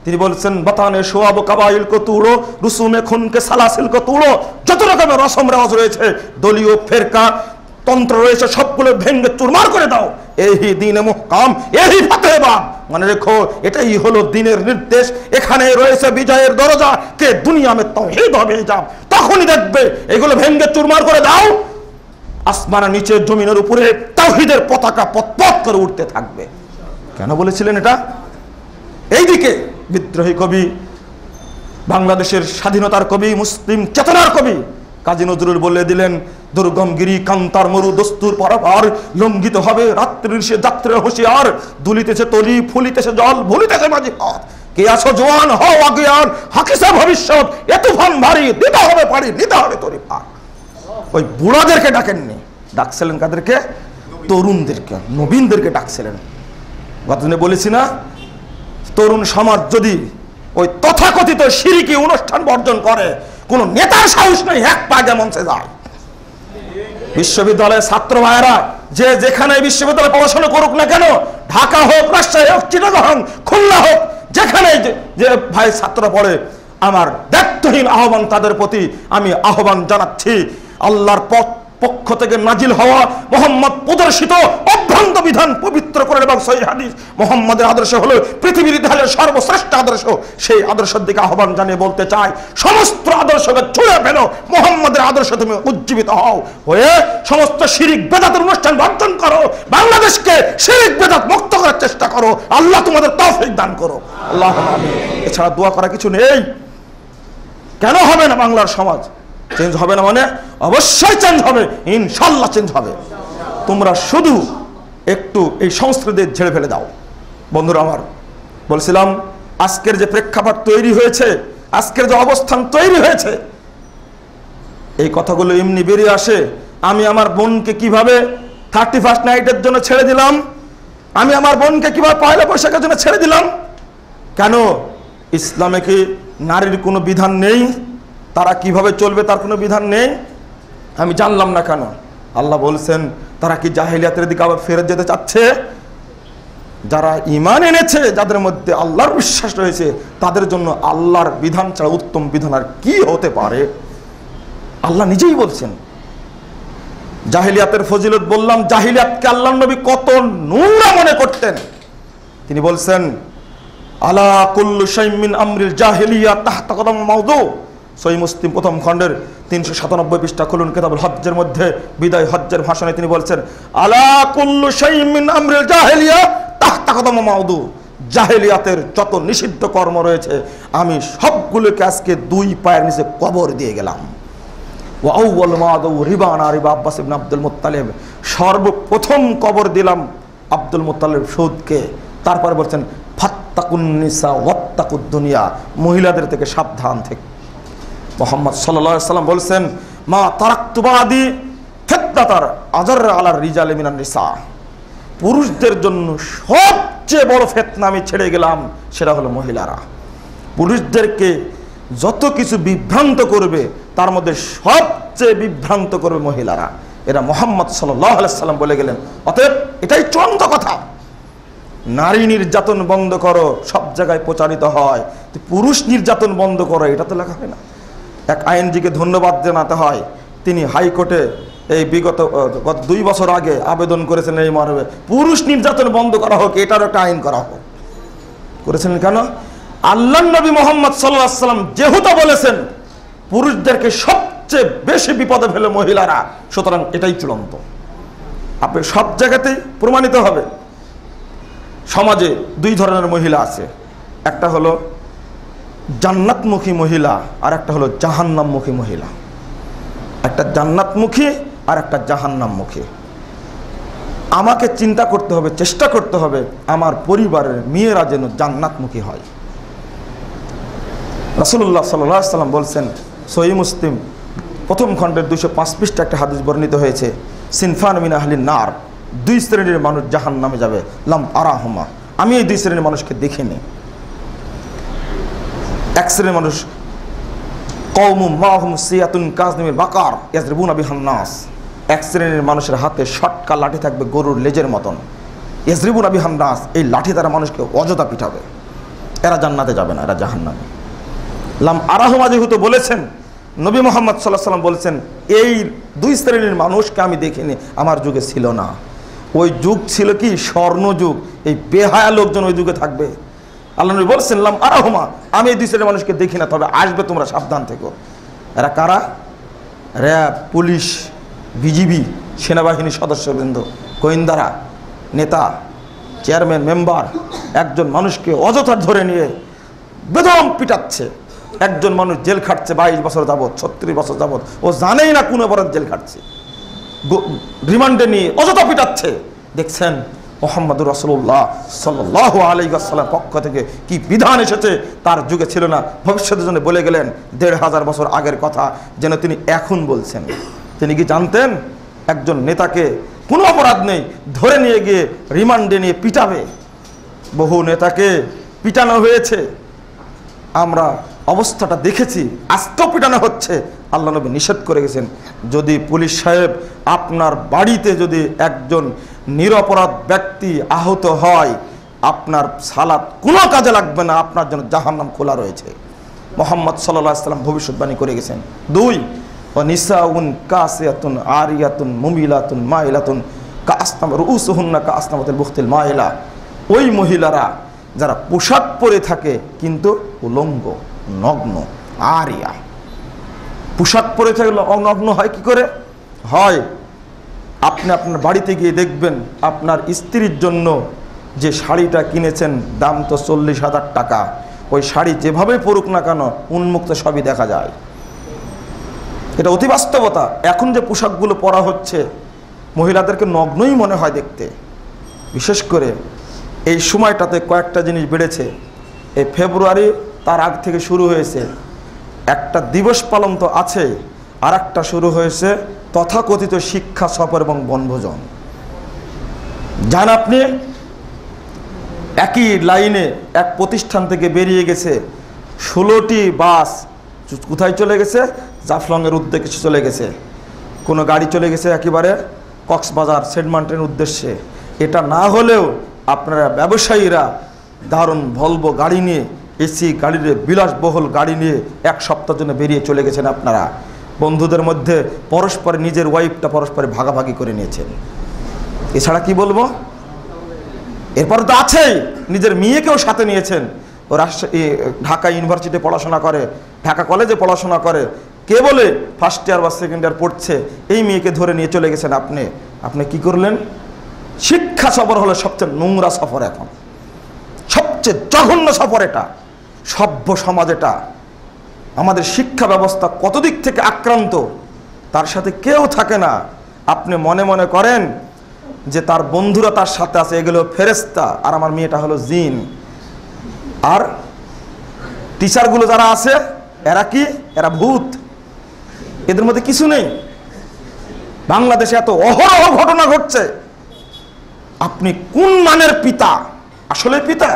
তিনি বলছেন, বাতানে শুআব কাবাইল কে তুড়ো, রুসুমে খুন কে সালাসিল কে তুড়ো, যত রকমের রসম রেওয়াজ রয়েছে, দলীয় ফেরকা তন্ত্র রয়েছে, সবগুলো ভেঙ্গে চুরমার করে দাও। এহি দ্বীন মুহকাম, এহি ফাতহবাদ। মনে রেখো, এটাই হলো দ্বীনের নির্দেশ, এখানে রয়েছে বিজয়ের দরজা, কে দুনিয়া মে তাওহীদ হবে হিজাব। তখনই দেখবে এগুলো ভেঙ্গে চুরমার করে দাও, আসমানের নিচে জমিনের উপরে তাওহীদের পতাকা পতপত করে উঠতে থাকবে। কেন বলেছিলেন এটা? এইদিকে বিদ্রোহী কবি, বাংলাদেশের স্বাধীনতার কবি, মুসলিম চেতনার কবি কাজী নজরুল বলে দিলেন, দুর্গমগিরি কান্তার মরু দস্তুর পরপার, লঙ্ঘিত হবে রাত্রির সে যাত্রের হুঁশিয়ার, দুলিতেছে তলি, ফুলিতেছে জল, ভুলিতেছে মাঝি পথ, কে আছো জওয়ান হও অজ্ঞান, হাকিসা ভবিষ্যৎ, এ তুফান ভারী, দিতে হবে পারি, নিতে হবে তরি পার। ওই বুড়াদেরকে ডাকেননি, ডাকছিলেন কাদেরকে? তরুণদেরকে, নবীনদেরকে ডাকছিলেন। গতদিনে বলেছি না, তরুণ সমাজ যদি ওই তথাকথিত শিরকি অনুষ্ঠান বর্জন করে, কোন নেতার সাহস নেই এক পায়ে মঞ্চে যায়। বিশ্ববিদ্যালয়ের ছাত্র ভাইয়েরা যে যেখানে বিশ্ববিদ্যালয়ে পড়াশোনা করুক না কেন, ঢাকা হোক, রাজশাহী হোক, চিটাগং, খুলনা হোক, যেখানে যে ভাই ছাত্ররা পড়ে, আমার দায়িত্বহীন আহ্বান তাদের প্রতি আমি আহ্বান জানাচ্ছি, আল্লাহর পক্ষ থেকে নাজিল হওয়া মুহাম্মদ প্রদর্শিত অভ্রান্ত বিধান পবিত্র করেন এবং সহিহ হাদিস, মুহাম্মাদের আদর্শ হলো পৃথিবীর ইতিহাসের সর্বশ্রেষ্ঠ আদর্শ। সেই আদর্শের দিকে আহ্বান জানিয়ে বলতে চাই, সমস্ত আদর্শকে ছুঁড়ে ফেলো, মুহাম্মাদের আদর্শ তুমি উজ্জীবিত হও, হয়ে সমস্ত শিরিক বেদাতের অনুষ্ঠান বর্জন করো, বাংলাদেশকে শিরিক বেদাত মুক্ত করার চেষ্টা করো। আল্লাহ তোমাদের তৌফিক দান করো, আল্লাহুম্মা আমিন। এছাড়া দোয়া করা কিছু নেই। কেন হবে না বাংলার সমাজ? চেঞ্জ হবে না মানে অবশ্যই চেঞ্জ হবে, ইনশাল্লাহ চেঞ্জ হবে। তোমরা শুধু একটু এই সংস্কৃতি ঝেড়ে ফেলে দাও। বন্ধুরা আমার, বলছিলাম আজকের যে প্রেক্ষাপট তৈরি হয়েছে, আজকের যে অবস্থান তৈরি হয়েছে, এই কথাগুলো এমনি বেরিয়ে আসে। আমি আমার বোনকে কিভাবে 31st নাইটের জন্য ছেড়ে দিলাম, আমি আমার বোনকে কিভাবে পয়লা বৈশাখের জন্য ছেড়ে দিলাম। কেন? ইসলামে কি নারীর কোনো বিধান নেই? তারা কিভাবে চলবে তার কোনো বিধান নেই? আমি জানলাম না কেন? আল্লাহ বলছেন তারা কি জাহেলিয়াতের দিকে আবার ফেরত যেতে চাচ্ছে? যারা ঈমান এনেছে, যাদের মধ্যে আল্লাহর বিশ্বাস রয়েছে, তাদের জন্য আল্লাহর বিধান ছাড়া উত্তম বিধান আর কি হতে পারে? আল্লাহ নিজেই বলছেন। জাহেলিয়াতের ফজিলত বললাম, জাহেলিয়াতকে আল্লাহর নবী কত নোংরা মনে করতেন। তিনি বলছেন আলা কুল্লু শাইইন মিন আমরিল জাহেলিয়া তাহতা কদম মাউদু। সহিহ মুসলিম প্রথম খণ্ডের 397 পৃষ্ঠা খুলুন, কিতাবুল হজ্জের মধ্যে বিদায় হজ্জের ভাষণে তিনি বলছেন আলা কুল্লু শাইইন মিন আমরিল জাহেলিয়া তাহতা কদম মাউদু। জাহেলিয়াতের যত নিষিদ্ধ কর্ম রয়েছে আমি সবগুলোকে আজকে 2 পায়ের নিচে কবর দিয়ে গেলাম। ওয়া আউয়াল মাদু রিবানা রিবা আব্বাস ইবনে আব্দুল মুত্তালিব, সর্বপ্রথম কবর দিলাম আব্দুল মুত্তালিব সুদকে। তারপরে বলছেন ফাত্তাকুন নিসা ওয়াত্তাকুদ দুনিয়া, মহিলাদের থেকে সাবধান থেকে। মুহাম্মদ সাল্লাল্লাহু আলাইহি সাল্লাম বলছেন মা তারাকতু বাদি ফিতনাতার আজার আলার রিজালি মিনান নিসা, পুরুষদের জন্য সবচেয়ে বড় ফিতনা আমি ছেড়ে গেলাম, সেটা হলো মহিলারা। পুরুষদেরকে যত কিছু বিভ্রান্ত করবে তার মধ্যে সবচেয়ে বিভ্রান্ত করবে মহিলারা। এরা মুহাম্মদ সাল্লাল্লাহু আলাইহি সাল্লাম বলে গেলেন। অতএব এটাই চূড়ান্ত কথা, নারী নির্যাতন বন্ধ করো, সব জায়গায় প্রচারিত হয়। পুরুষ নির্যাতন বন্ধ করো, এটা তো লেখা হয় না। এক আইনজীবীকে ধন্যবাদ জানাতে হয়, তিনি হাইকোর্টে এই বিগত 2 বছর আগে আবেদন করেছেন এই মর্মে পুরুষ নির্যাতন বন্ধ করা হোক, এটার একটা আইন করা হোক। করেছিলেন কেন? আল্লাহর নবী মুহাম্মদ সাল্লাল্লাহু আলাইহি সাল্লাম যেহেতু বলেছেন পুরুষদেরকে সবচেয়ে বেশি বিপদে ফেলে মহিলারা, সুতরাং এটাই চূড়ান্ত। আপনি সব জায়গাতেই প্রমাণিত হবে। সমাজে 2 ধরনের মহিলা আছে, একটা হলো জান্নাতমুখী মহিলা আর একটা হলো জাহান্নামমুখী মহিলা। একটা জান্নাতমুখী আর একটা জাহান্নামমুখী। আমাকে চিন্তা করতে হবে, চেষ্টা করতে হবে আমার পরিবারের মেয়েরা যেন জান্নাতমুখী হয়। রাসূলুল্লাহ সাল্লাল্লাহু আলাইহি সাল্লাম বলছেন, সহিহ মুসলিম প্রথম খণ্ডের 205 পৃষ্ঠা একটা হাদিস বর্ণিত হয়েছে, সিনফান মিন আহলিন নার, 2 শ্রেণীর মানুষ জাহান্নামে যাবে, লাম আরাহুমা, আমি এই 2 শ্রেণীর মানুষকে দেখিনি। এক শ্রেণীর মানুষ কওমুম মাহুম সিয়াতুন কাযনিমিল বাকার ইয়াজরিবুনা বিহান নাস, এক শ্রেণীর মানুষের হাতে শটকা লাঠি থাকবে গরুর লেজের মতন, ইয়াজরিবুনা বিহান নাস, এই লাঠি দ্বারা মানুষকে অযথা পিটাবে। এরা জান্নাতে যাবে না, এরা জাহান্নামে। লাম আরাহুমা যেহেতু বলেছেন, নবী মুহাম্মদ সাল্লাল্লাহু আলাইহি সাল্লাম বলেছেন এই 2 শ্রেণীর মানুষকে আমি দেখিনি, আমার যুগে ছিল না। ওই যুগ ছিল কি স্বর্ণযুগ, এই বেহায়া লোকজন ওই যুগে থাকবে। আল্লাহ নবী বলছেন লাম আরাহুমা, আমি এই 2 শ্রেণীর মানুষকে দেখি না, তবে আসবে, তোমরা সাবধান থেকো। এরা কারা? র্যাব, পুলিশ, বিজিবি, সেনাবাহিনীর সদস্যবৃন্দ, গোয়েন্দারা, নেতা, চেয়ারম্যান, মেম্বার একজন মানুষকে অযথা ধরে নিয়ে বেদম পিটাচ্ছে। একজন মানুষ জেল খাটছে 22 বছর যাবত, 36 বছর যাবত, ও জানেই না কোন অপরাধ জেল খাটছে, রিমান্ডে নিয়ে অযথা পিটাচ্ছে। দেখছেন মুহাম্মদুর রাসূলুল্লাহ সাল্লাল্লাহু আলাইহি ওয়াসাল্লাম পক্ষ থেকে কি বিধান এসেছে, তার যুগে ছিল না, ভবিষ্যতের জন্য বলে গেলেন 1500 বছর আগের কথা যেন তিনি এখন বলছেন। তিনি কি জানতেন একজন নেতাকে কোনো অপরাধ নেই ধরে নিয়ে গিয়ে রিমান্ডে নিয়ে পিটাবে? বহু নেতাকে পিটানো হয়েছে, আমরা অবস্থাটা দেখেছি, আজকেও পিটানো হচ্ছে। আল্লাহ নবী নিষেধ করে গেছেন, যদি পুলিশ সাহেব আপনার বাড়িতে যদি একজন নিরপরাধ ব্যক্তি আহত হয়, আপনার সালাত কোনো কাজে লাগবে না, আপনার জন্য জাহান্নাম খোলা রয়েছে। মুহাম্মদ সাল্লাল্লাহু আলাইহি ওয়াসাল্লাম ভবিষ্যৎবাণী করে গেছেন। 2 ও নিসাউন কাসিয়াতুন আরিয়াতুন মুমিলাতুন মাইলাতুন কাসনাম রুউসুহুন্না কাসনামাতিল বুখতিল মাইলা, ওই মহিলারা যারা পোশাক পরে থাকে কিন্তু উলঙ্গ, নগ্ন, আরিয়া। পোশাক পরে থাকলে অনগ্ন হয় কি করে? হয় আপনি আপনার বাড়িতে গিয়ে দেখবেন আপনার স্ত্রীর জন্য যে শাড়িটা কিনেছেন দাম তো 40,000 টাকা, ওই শাড়ি যেভাবে পরুক না কেন উন্মুক্ত সবই দেখা যায়। এটা অতি বাস্তবতা। এখন যে পোশাকগুলো পরা হচ্ছে মহিলাদেরকে নগ্নই মনে হয় দেখতে, বিশেষ করে এই সময়টাতে কয়েকটা জিনিস বেড়েছে। এই ফেব্রুয়ারি তার আগ থেকে শুরু হয়েছে, একটা দিবস পালন তো আছে, আর একটা শুরু হয়েছে তথাকথিত শিক্ষা সফর এবং বনভোজন। যান আপনি একই লাইনে এক প্রতিষ্ঠান থেকে বেরিয়ে গেছে 16টি বাস, কোথায় চলে গেছে? জাফলংয়ের উদ্দেশ্যে চলে গেছে। কোনো গাড়ি চলে গেছে একেবারে কক্সবাজার সেন্ট মার্টিনের উদ্দেশ্যে। এটা না হলেও আপনারা ব্যবসায়ীরা দারুণ ভলভো গাড়ি নিয়ে, এসি গাড়ির বিলাসবহুল গাড়ি নিয়ে এক সপ্তাহের জন্য বেরিয়ে চলে গেছেন। আপনারা বন্ধুদের মধ্যে পরস্পর নিজের ওয়াইফটা পরস্পরে ভাগাভাগি করে নিয়েছেন। এছাড়া কি বলবো? এরপর তো আছেই নিজের মেয়েকেও সাথে নিয়েছেন। ও ঢাকা ইউনিভার্সিটিতে পড়াশোনা করে, ঢাকা কলেজে পড়াশোনা করে, কে বলে ফার্স্ট ইয়ার বা সেকেন্ড ইয়ার পড়ছে, এই মেয়েকে ধরে নিয়ে চলে গেছেন আপনি। আপনি কি করলেন? শিক্ষা সফর হলো সবচেয়ে নোংরা সফর, এখন সবচেয়ে জঘন্য সফর এটা। সভ্য সমাজ এটা। আমাদের শিক্ষা ব্যবস্থা কত দিক থেকে আক্রান্ত, তার সাথে কেউ থাকে না। আপনি মনে মনে করেন যে তার বন্ধুরা তার সাথে আছে, এগুলো ফেরেশতা, আর আমার মেয়েটা হলো জিন। আর টিচারগুলো যারা আছে এরা কি? এরা ভূত। এদের মধ্যে কিছু নেই। বাংলাদেশে এত অহরহ ঘটনা ঘটছে। আপনি কোন মানের পিতা? আসলে পিতা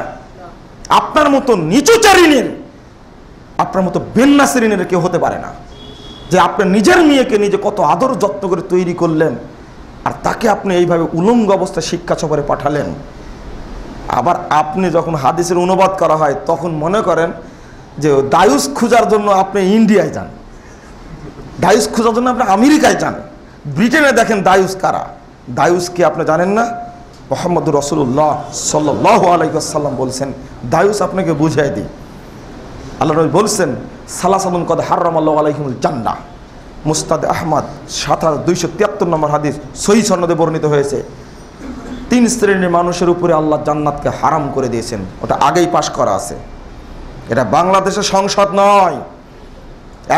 আপনার মতো নিচুচারিণীর, আপনার মতো বেন্নাসিরিনের কেউ হতে পারে না। যে আপনি নিজের মেয়েকে নিজে কত আদর যত্ন করে তৈরি করলেন, আর তাকে আপনি এইভাবে উলঙ্গ অবস্থায় শিক্ষা সফরে পাঠালেন। আবার আপনি যখন হাদিসের অনুবাদ করা হয় তখন মনে করেন যে দায়ুস খোঁজার জন্য আপনি ইন্ডিয়ায় যান, দায়ুস খোঁজার জন্য আপনি আমেরিকায় যান। ব্রিটেনে দেখেন দায়ুস কারা। দায়ুসকে আপনি জানেন না? মুহাম্মদুর রাসূলুল্লাহ সাল্লাল্লাহু আলাইহি ওয়াসাল্লাম বলছেন, দায়ুস আপনাকে বুঝাই দিই। আল্লাহ নবী বলছেন, সালাসাতুন কদ হারামাল্লাহু আলাইহিমুল জান্নাহ। মুস্তাদ আহমদ 7273 নম্বর হাদিস, সহিহ সনদে বর্ণিত হয়েছে। 3 শ্রেণীর মানুষের উপরে আল্লাহ জান্নাতকে হারাম করে দিয়েছেন। ওটা আগেই পাশ করা আছে। এটা বাংলাদেশের সংসদ নয়।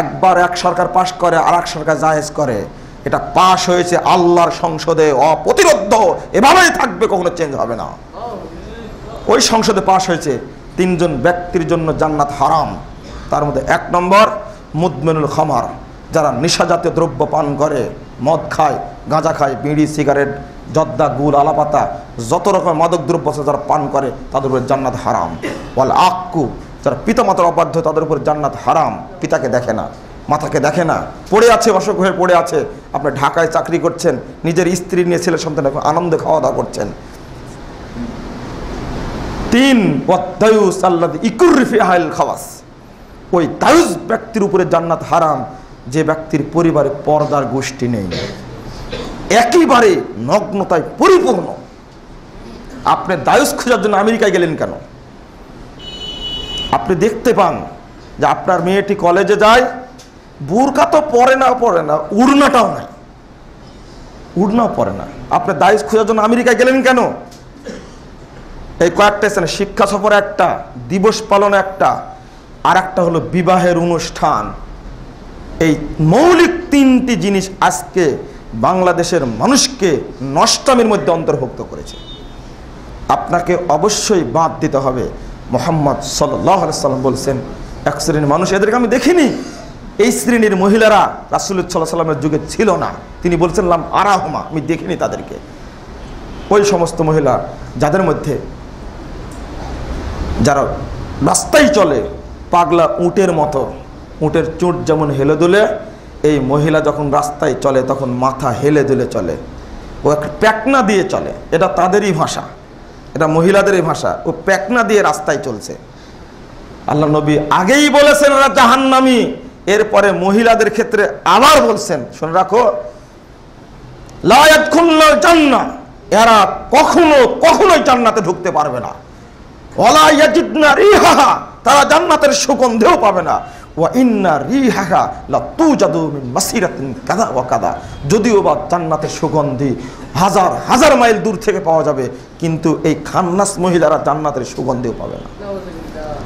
একবার এক সরকার পাশ করে আর এক সরকার জায়েজ করে। এটা পাশ হয়েছে আল্লাহর সংসদে, অপ্রতিরোধ্য, এভাবেই থাকবে, কখনো চেঞ্জ হবে না। ওই সংসদে পাশ হয়েছে 3 জন ব্যক্তির জন্য জান্নাত হারাম। তার মধ্যে 1 নম্বর মুদমিনুল খামার, যারা নেশা জাতীয় দ্রব্য পান করে, মদ খায়, গাঁজা খায়, বিড়ি, সিগারেট, জর্দা, গুল, আলাপাতা, যত রকম মাদক দ্রব্য আছে যারা পান করে, তাদের উপরে জান্নাত হারাম। ওয়াল আক্কু, যারা পিতামাতার অবাধ্য, তাদের উপর জান্নাত হারাম। পিতাকে দেখে না, মাথাকে দেখে না, পড়ে আছে, অসুখ হয়ে পড়ে আছে। আপনি ঢাকায় চাকরি করছেন, নিজের স্ত্রী নিয়ে ছেলে সন্তান আনন্দে খাওয়া দাওয়া করছেন। 3 ওয়াদায়ুস আল্লাযী ইকুররি ফি আহলিল খাওয়াস, ওই দায়ুস ব্যক্তির উপরে জান্নাত হারাম যে ব্যক্তির পরিবারে পর্দার গোষ্ঠী নেই, একেবারে নগ্নতায় পরিপূর্ণ। আপনি দায়ুস খোঁজার জন্য আমেরিকায় গেলেন কেন? আপনি দেখতে পান যে আপনার মেয়েটি কলেজে যায়, বুরকা তো পরে না, উড়নাটাও নাই, উড়নাও পরে না। আপনি দায়ুস খোঁজার জন্য আমেরিকায় গেলেন কেন? এই কয়েকটা স্থানে শিক্ষা সফর একটা, দিবস পালন একটা, আর একটা হলো বিবাহের অনুষ্ঠান। এই মৌলিক 3টি জিনিস আজকে বাংলাদেশের মানুষকে নষ্টামির মধ্যে অন্তর্ভুক্ত করেছে। আপনাকে অবশ্যই বাদ দিতে হবে। মুহাম্মদ সাল্লাল্লাহু আলাইহি ওয়াসাল্লাম বলছেন, এক শ্রেণীর মানুষ, এদেরকে আমি দেখিনি, এই শ্রেণীর মহিলারা রাসূলুল্লাহ সাল্লাল্লাহু আলাইহি ওয়াসাল্লামের যুগে ছিল না। তিনি বলছেন লাম আরাহুমা, আমি দেখিনি তাদেরকে। ওই সমস্ত মহিলা যাদের মধ্যে যারা রাস্তায় চলে পাগলা উটের মতো, উটের চোট যেমন হেলে দুলে, এই মহিলা যখন রাস্তায় চলে তখন মাথা হেলে দুলে চলে। ও একটা প্যাকনা দিয়ে চলে, এটা তাদেরই ভাষা, এটা মহিলাদেরই ভাষা। ও প্যাকনা দিয়ে রাস্তায় চলছে। আল্লাহ নবী আগেই বলেছেন এরা জাহান্নামী। এরপরে মহিলাদের ক্ষেত্রে আবার বলছেন, শুনে রাখো, লা ইয়াদখুলুল জান্নাহ, এরা কখনোই জান্নাতে ঢুকতে পারবে না। ওয়ালা ইয়াজিদনা রিহাহা, তারা জান্নাতের সুগন্ধেও পাবে না। ওয়া ইন্না রিহাহা লা তুজাদু মিন মাসিরাতিন কাযা ওয়া কাযা, যদিও বা জান্নাতের সুগন্ধি হাজার হাজার মাইল দূর থেকে পাওয়া যাবে, কিন্তু এই খান্নাস মহিলারা জান্নাতের সুগন্ধিও পাবে না।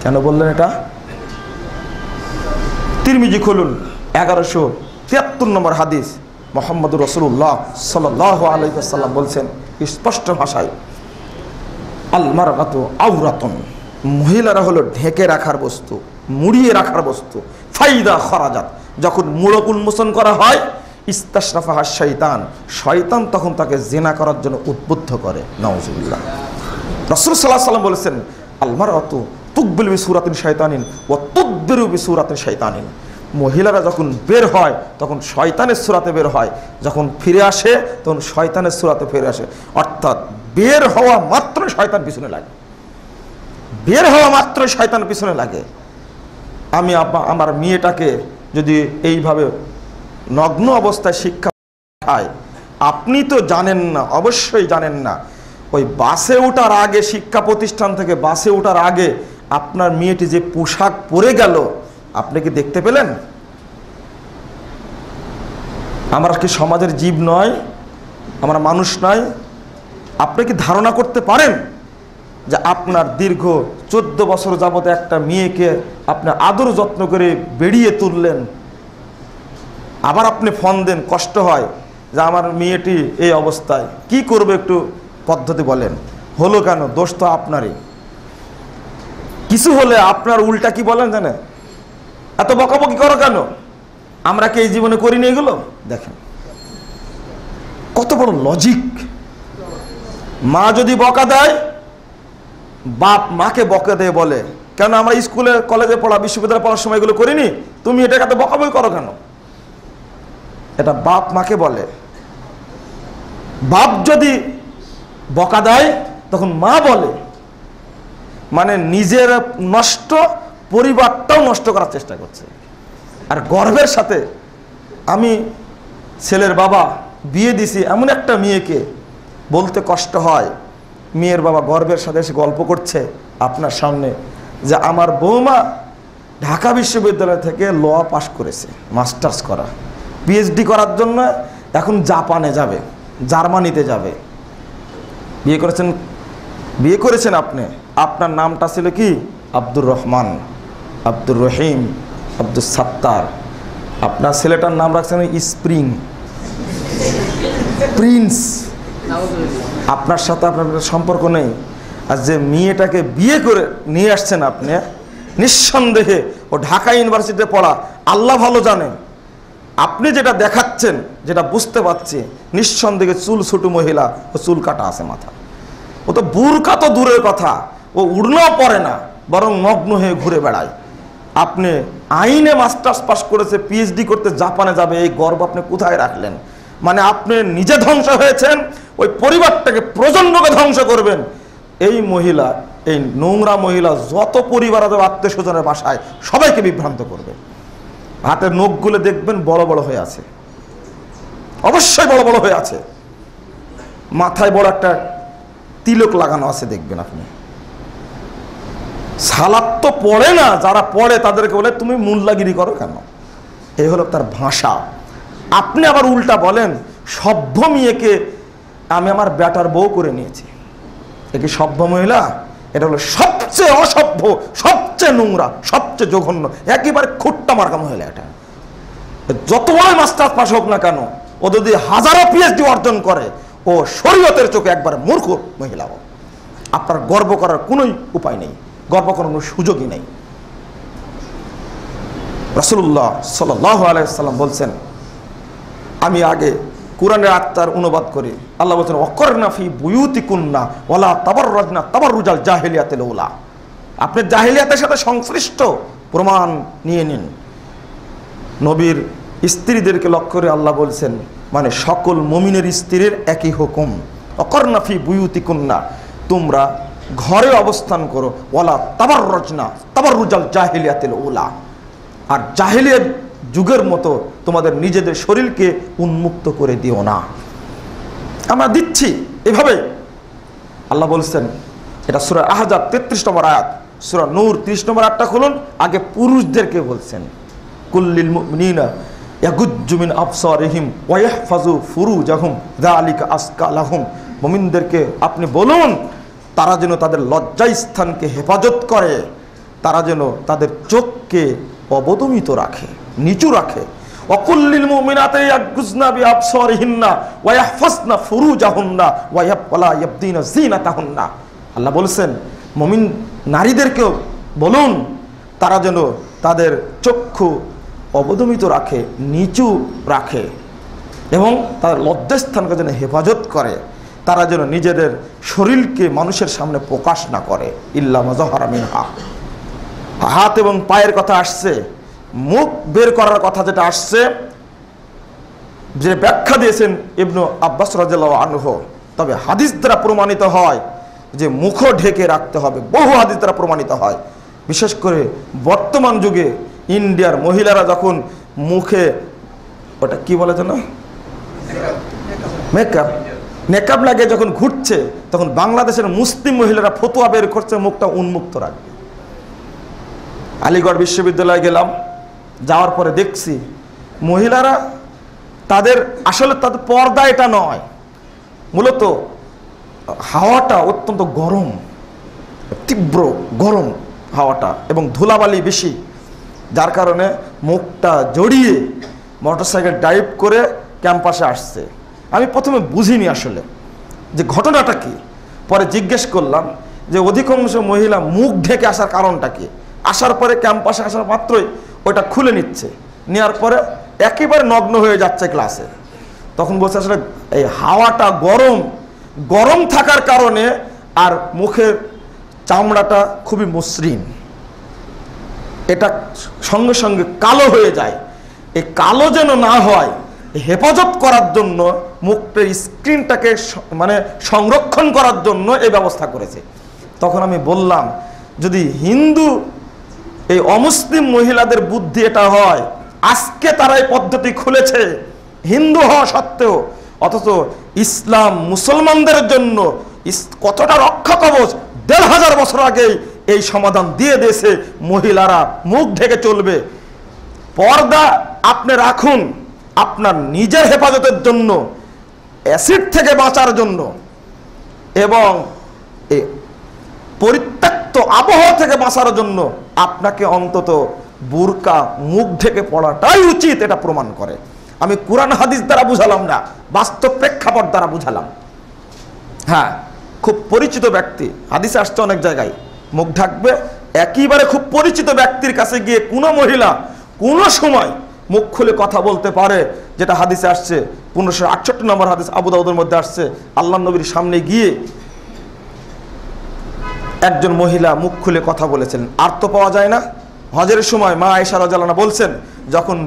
কেন বললেন এটা? তিরমিজি খুলুন, 1173 নম্বর হাদিস। মুহাম্মদুর রাসূলুল্লাহ সাল্লাল্লাহু আলাইহি ওয়াসাল্লাম বলছেন স্পষ্ট ভাষায়, আল মারআতু আওরাতুন, মহিলারা হলো ঢেকে রাখার বস্তু, মুড়িয়ে রাখার বস্তু। ফাইদা খরাজাত, যখন মুড়ক উন্মোচন করা হয়, ইস্তাশরাফাহা শয়তান, শয়তান তখন তাকে জিনা করার জন্য উদ্বুদ্ধ করে। নাউজুবিল্লাহ। রাসূল সাল্লাল্লাহু আলাইহি ওয়াসাল্লাম বলেছেন, আল মারআতু তুকবিলু বিসূরাতিন শাইতানিন ওয়া তুদবিরু বিসূরাতিন শাইতানিন। মহিলারা যখন বের হয় তখন শয়তানের সূরাতে বের হয়, যখন ফিরে আসে তখন শয়তানের সূরাতে ফিরে আসে। অর্থাৎ বের হওয়া মাত্র শয়তান পিছনে লাগে, বের হওয়া মাত্র শয়তান পিছনে লাগে। আমি আমার মেয়েটাকে যদি এইভাবে নগ্ন অবস্থায় শিক্ষা খায়, আপনি তো জানেন না, অবশ্যই জানেন না, ওই বাসে ওঠার আগে, শিক্ষা প্রতিষ্ঠান থেকে বাসে ওঠার আগে আপনার মেয়েটি যে পোশাক পরে গেল আপনি কি দেখতে পেলেন? আমরা কি সমাজের জীব নয়? আমরা মানুষ নয়? আপনি কি ধারণা করতে পারেন যে আপনার দীর্ঘ 14 বছর যাবত একটা মেয়েকে আপনি আদর যত্ন করে বেরিয়ে তুললেন, আবার আপনি ফোন দেন, কষ্ট হয় যে আমার মেয়েটি এই অবস্থায়, কি করবে একটু পদ্ধতি বলেন। হলো কেন? দোষ তো আপনারই। কিছু হলে আপনার উল্টা কি বলেন জানে, এত বকাবকি করো কেন? আমরা কি এই জীবনে করিনি এগুলো? দেখেন কত বড় লজিক। মা যদি বকা দেয়, বাপ মাকে বকা দেয়, বলে কেন আমরা স্কুলে কলেজে পড়া, বিশ্ববিদ্যালয়ে পড়ার সময় এগুলো করিনি, তুমি এটাকে এত বকাবকি করো কেন? এটা বাপ মাকে বলে। বাপ যদি বকা দেয় তখন মা বলে, মানে নিজের নষ্ট, পরিবারটাও নষ্ট করার চেষ্টা করছে। আর গর্বের সাথে, আমি ছেলের বাবা, বিয়ে দিছি এমন একটা মেয়েকে, বলতে কষ্ট হয়, মেয়ের বাবা গর্বের সাথে এসে গল্প করছে আপনার সামনে যে আমার বৌমা ঢাকা বিশ্ববিদ্যালয় থেকে ল পাশ করেছে, মাস্টার্স করা, পিএইচডি করার জন্য এখন জাপানে যাবে, জার্মানিতে যাবে। বিয়ে করেছেন আপনি, আপনার নামটা ছিল কি? আব্দুর রহমান, আব্দুর রহিম, আব্দুল সাত্তার। আপনার ছেলেটার নাম রাখছেন স্প্রিং, প্রিন্স। আপনার সাথে আপনার সম্পর্ক নেই। আর যে মেয়েটাকে বিয়ে করে নিয়ে আসছেন আপনি, নিঃসন্দেহে ও ঢাকা ইউনিভার্সিটিতে পড়া, আল্লাহ ভালো জানেন। আপনি যেটা দেখাচ্ছেন, যেটা বুঝতে পারছি, নিঃসন্দেহে চুল ছুটু মহিলা, ও চুল কাটা আছে মাথা। ও তো বুরকা তো দূরের কথা, ও উড়নাও পরে না, বরং নগ্ন হয়ে ঘুরে বেড়ায়। আপনি আইনে মাস্টার্স পাস করেছে, পিএইচডি করতে জাপানে যাবে, এই গর্ব আপনি কোথায় রাখলেন? মানে আপনি নিজে ধ্বংস হয়েছেন, ওই পরিবারটাকে, প্রজন্মকে ধ্বংস করবেন। এই মহিলা, এই নোংরা মহিলা যত পরিবার আছে আত্মীয় স্বজনের বাসায়, সবাইকে বিভ্রান্ত করবে। হাতের নখগুলো দেখবেন বড় বড় হয়ে আছে, অবশ্যই বড় বড় হয়ে আছে। মাথায় বড় একটা তিলক লাগানো আছে, দেখবেন আপনি। সালাত তো পড়ে না, যারা পড়ে তাদেরকে বলে তুমি মুল্লাগিরি করো কেন? এই হলো তার ভাষা। আপনি আবার উল্টা বলেন সভ্য মেয়েকে আমি আমার বেটার বউ করে নিয়েছি। এ কি সভ্য মহিলা? এটা হলো সবচেয়ে অসভ্য, সবচেয়ে নোংরা, সবচেয়ে জঘন্য, একেবারে খুট্টা মার্কা মহিলা। এটা যত বড় মাস্টার্স পাস হোক না কেন, ও যদি হাজারো পিএইচডি অর্জন করে, ও শরীয়তের চোখে একবারে মূর্খ মহিলা। আপনার গর্ব করার কোনো উপায় নেই, গর্ব করার কোনো সুযোগই নেই। রাসূলুল্লাহ সাল্লাল্লাহু আলাইহি ওয়াসাল্লাম বলছেন, আমি আগে কোরআনের আয়াতটার অনুবাদ করি। আল্লাহ বলছেন, ওয়াকরনা ফি বুয়ুতিকুন্না ওয়ালা তাবাররাজনা তাবাররুজাল জাহিলিয়াতিল উলা। আপনি জাহিলিয়াতের সাথে সংশ্লিষ্ট প্রমাণ নিয়ে নিন। নবীর স্ত্রীদেরকে লক্ষ্য করে আল্লাহ বলছেন, মানে সকল মুমিনের স্ত্রীর একই হুকুম, ওয়াকরনা ফি বুয়ুতিকুন্না, তোমরা ঘরে অবস্থান করো, ওয়ালা তাবাররুজনা তাবাররুজাল জাহিলিয়াতিল উলা, আর জাহিলিয়াত যুগের মতো তোমাদের নিজেদের শরীরকে উন্মুক্ত করে দিও না। আমরা দিচ্ছি এভাবে আল্লাহ বলছেন। এটা সূরা আহজাব 33 নম্বর আয়াত, সূরা নূর 30 নম্বর আয়াতটা খুলুন। আগে পুরুষদেরকে বলছেন, কুল্লিল মুমিনিনা ইয়াগুজ্জু মিন আবসারিহিম ওয়া ইয়াহফাজু ফুরুজাহুম যালিকা আসকা লাহুম। মুমিনদেরকে আপনি বলুন তারা যেন তাদের লজ্জাস্থানকে হেফাজত করে, তারা যেন তাদের চোখকে অবদমিত রাখে, নিচু রাখে। ওয়াকুল্লিল মুমিনাতি ইয়াগুজনা বিআবসারিহিন্না ওয়া ইয়াহফাজনা ফুরুজাহুন্না ওয়া ইয়াবলা ইয়াবদিনা যিনাতাহুন্না। আল্লাহ বলছেন মুমিন নারীদেরকেও বলুন তারা যেন তাদের চক্ষু অবদমিত রাখে, নিচু রাখে এবং তার লজ্জাস্থানকে যেন হেফাজত করে, তারা যেন নিজেদের শরীরকে মানুষের সামনে প্রকাশ না করে। ইল্লা মা যাহারা মিনহা, হাত এবং পায়ের কথা আসছে, মুখ বের করার কথা যেটা আসছে, যে ব্যাখ্যা দিয়েছেন ইবনু আব্বাস রাদিয়াল্লাহু আনহু। তবে হাদিস দ্বারা প্রমাণিত হয় যে মুখও ঢেকে রাখতে হবে, বহু হাদিস দ্বারা প্রমাণিত হয়। বিশেষ করে বর্তমান যুগে ইন্ডিয়ার মহিলারা যখন মুখে ওটা কি বলে যেন মেকআপ লাগে যখন ঘুরছে, তখন বাংলাদেশের মুসলিম মহিলারা ফতোয়া বের করছে মুখটা উন্মুক্ত রাখবে। আলিগড় বিশ্ববিদ্যালয়ে গেলাম, যাওয়ার পরে দেখছি মহিলারা তাদের আসলে তাদের পর্দা এটা নয়, মূলত হাওয়াটা অত্যন্ত গরম, তীব্র গরম হাওয়াটা এবং ধুলাবালি বেশি, যার কারণে মুখটা জড়িয়ে মোটরসাইকেল ড্রাইভ করে ক্যাম্পাসে আসছে। আমি প্রথমে বুঝিনি আসলে যে ঘটনাটা কি, পরে জিজ্ঞেস করলাম যে অধিকাংশ মহিলা মুখ ঢেকে আসার কারণটা কি। আসার পরে ক্যাম্পাসে আসার মাত্রই ওইটা খুলে নিচ্ছে, নেওয়ার পরে একেবারে নগ্ন হয়ে যাচ্ছে ক্লাসে। তখন বলছে আসলে এই হাওয়াটা গরম, গরম থাকার কারণে আর মুখের চামড়াটা খুবই মসৃণ, এটা সঙ্গে সঙ্গে কালো হয়ে যায়। এই কালো যেন না হয় হেফাজত করার জন্য মুখের স্ক্রিনটাকে মানে সংরক্ষণ করার জন্য এই ব্যবস্থা করেছে। তখন আমি বললাম যদি হিন্দু এই অমুসলিম মহিলাদের বুদ্ধি এটা হয়, আজকে তারা এই পদ্ধতি খুলেছে হিন্দু হওয়া সত্ত্বেও, অথচ ইসলাম মুসলমানদের জন্য কতটা রক্ষা কবচ ১৫০০ বছর আগেই এই সমাধান দিয়ে দিয়েছে। মহিলারা মুখ ঢেকে চলবে, পর্দা আপনি রাখুন আপনার নিজের হেফাজতের জন্য, অ্যাসিড থেকে বাঁচার জন্য এবং পরিত্যক্ত আবহাওয়া থেকে বাঁচার জন্য আপনাকে অন্তত বুরকা মুখ ঢেকে পড়াটাই উচিত, এটা প্রমাণ করে। আমি কুরআন হাদিস দ্বারা বুঝালাম না, বাস্তব প্রেক্ষাপট দ্বারা বুঝালাম। হ্যাঁ, খুব পরিচিত ব্যক্তি, হাদিসে আসছে অনেক জায়গায় মুখ ঢাকবে, একেবারে খুব পরিচিত ব্যক্তির কাছে গিয়ে কোনো মহিলা কোনো সময় মুখ খুলে কথা বলতে পারে, যেটা হাদিসে আসছে 1568 নম্বর হাদিস, আবু দাউদের মধ্যে আসছে। আল্লাহ নবীর সামনে গিয়ে একজন মহিলা মুখ খুলে কথা বলেছেন, আর তো পাওয়া যায় না। হজের সময় মা আয়েশা রাদিয়াল্লাহু আনহা বলছেন যখন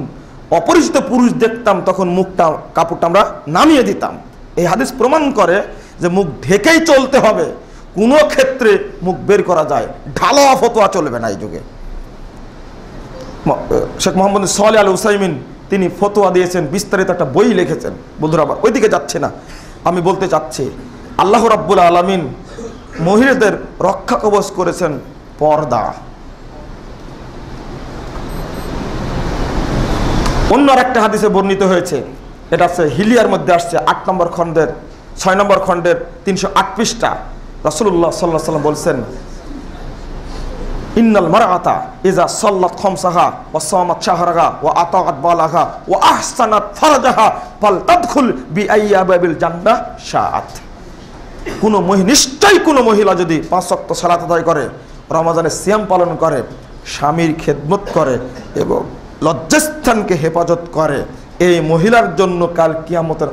অপরিচিত পুরুষ দেখতাম তখন মুখটা কাপড়টা আমরা নামিয়ে দিতাম। এই হাদিস প্রমাণ করে যে মুখ ঢেকেই চলতে হবে, কোনো ক্ষেত্রে মুখ বের করা যায়, ঢালাওয়া ফতোয়া চলবে না এই যুগে। শেখ মোহাম্মদ সালেহ আল উসাইমিন তিনি ফতোয়া দিয়েছেন, বিস্তারিত একটা বই লিখেছেন। বন্ধুরা আবার ওইদিকে যাচ্ছে না, আমি বলতে চাচ্ছি আল্লাহ রাব্বুল আলামিন মহিলাদের রক্ষা কবচ করেছেন পর্দা। অন্য আরেকটা হাদিসে বর্ণিত হয়েছে, এটা আছে হিলিয়ার মধ্যে আসছে 8 নম্বর খণ্ডের 6 নম্বর খণ্ডের 308 পৃষ্ঠা। রাসূলুল্লাহ সাল্লাল্লাহু আলাইহি ওয়াসাল্লাম বলছেন ইন্নাল মারআতা ইযা সাল্লাত খামসাহা ওয়া সামাত শাহরাহা ওয়া আতাআত বালাহা ওয়া আহসানাত ফারজাহা ফালতাদখুল বিআইয়াবিল জান্নাহ শাআত। কোন নিশ্চয়ই কোনো মহিলা যদি 5 ওয়াক্ত সালাত আদায় করে, রমজানের সিয়াম পালন করে, স্বামীর খেদমত করে এবং লজ্জাস্থানকে হেফাজত করে, এই মহিলার জন্য কাল কিয়ামতের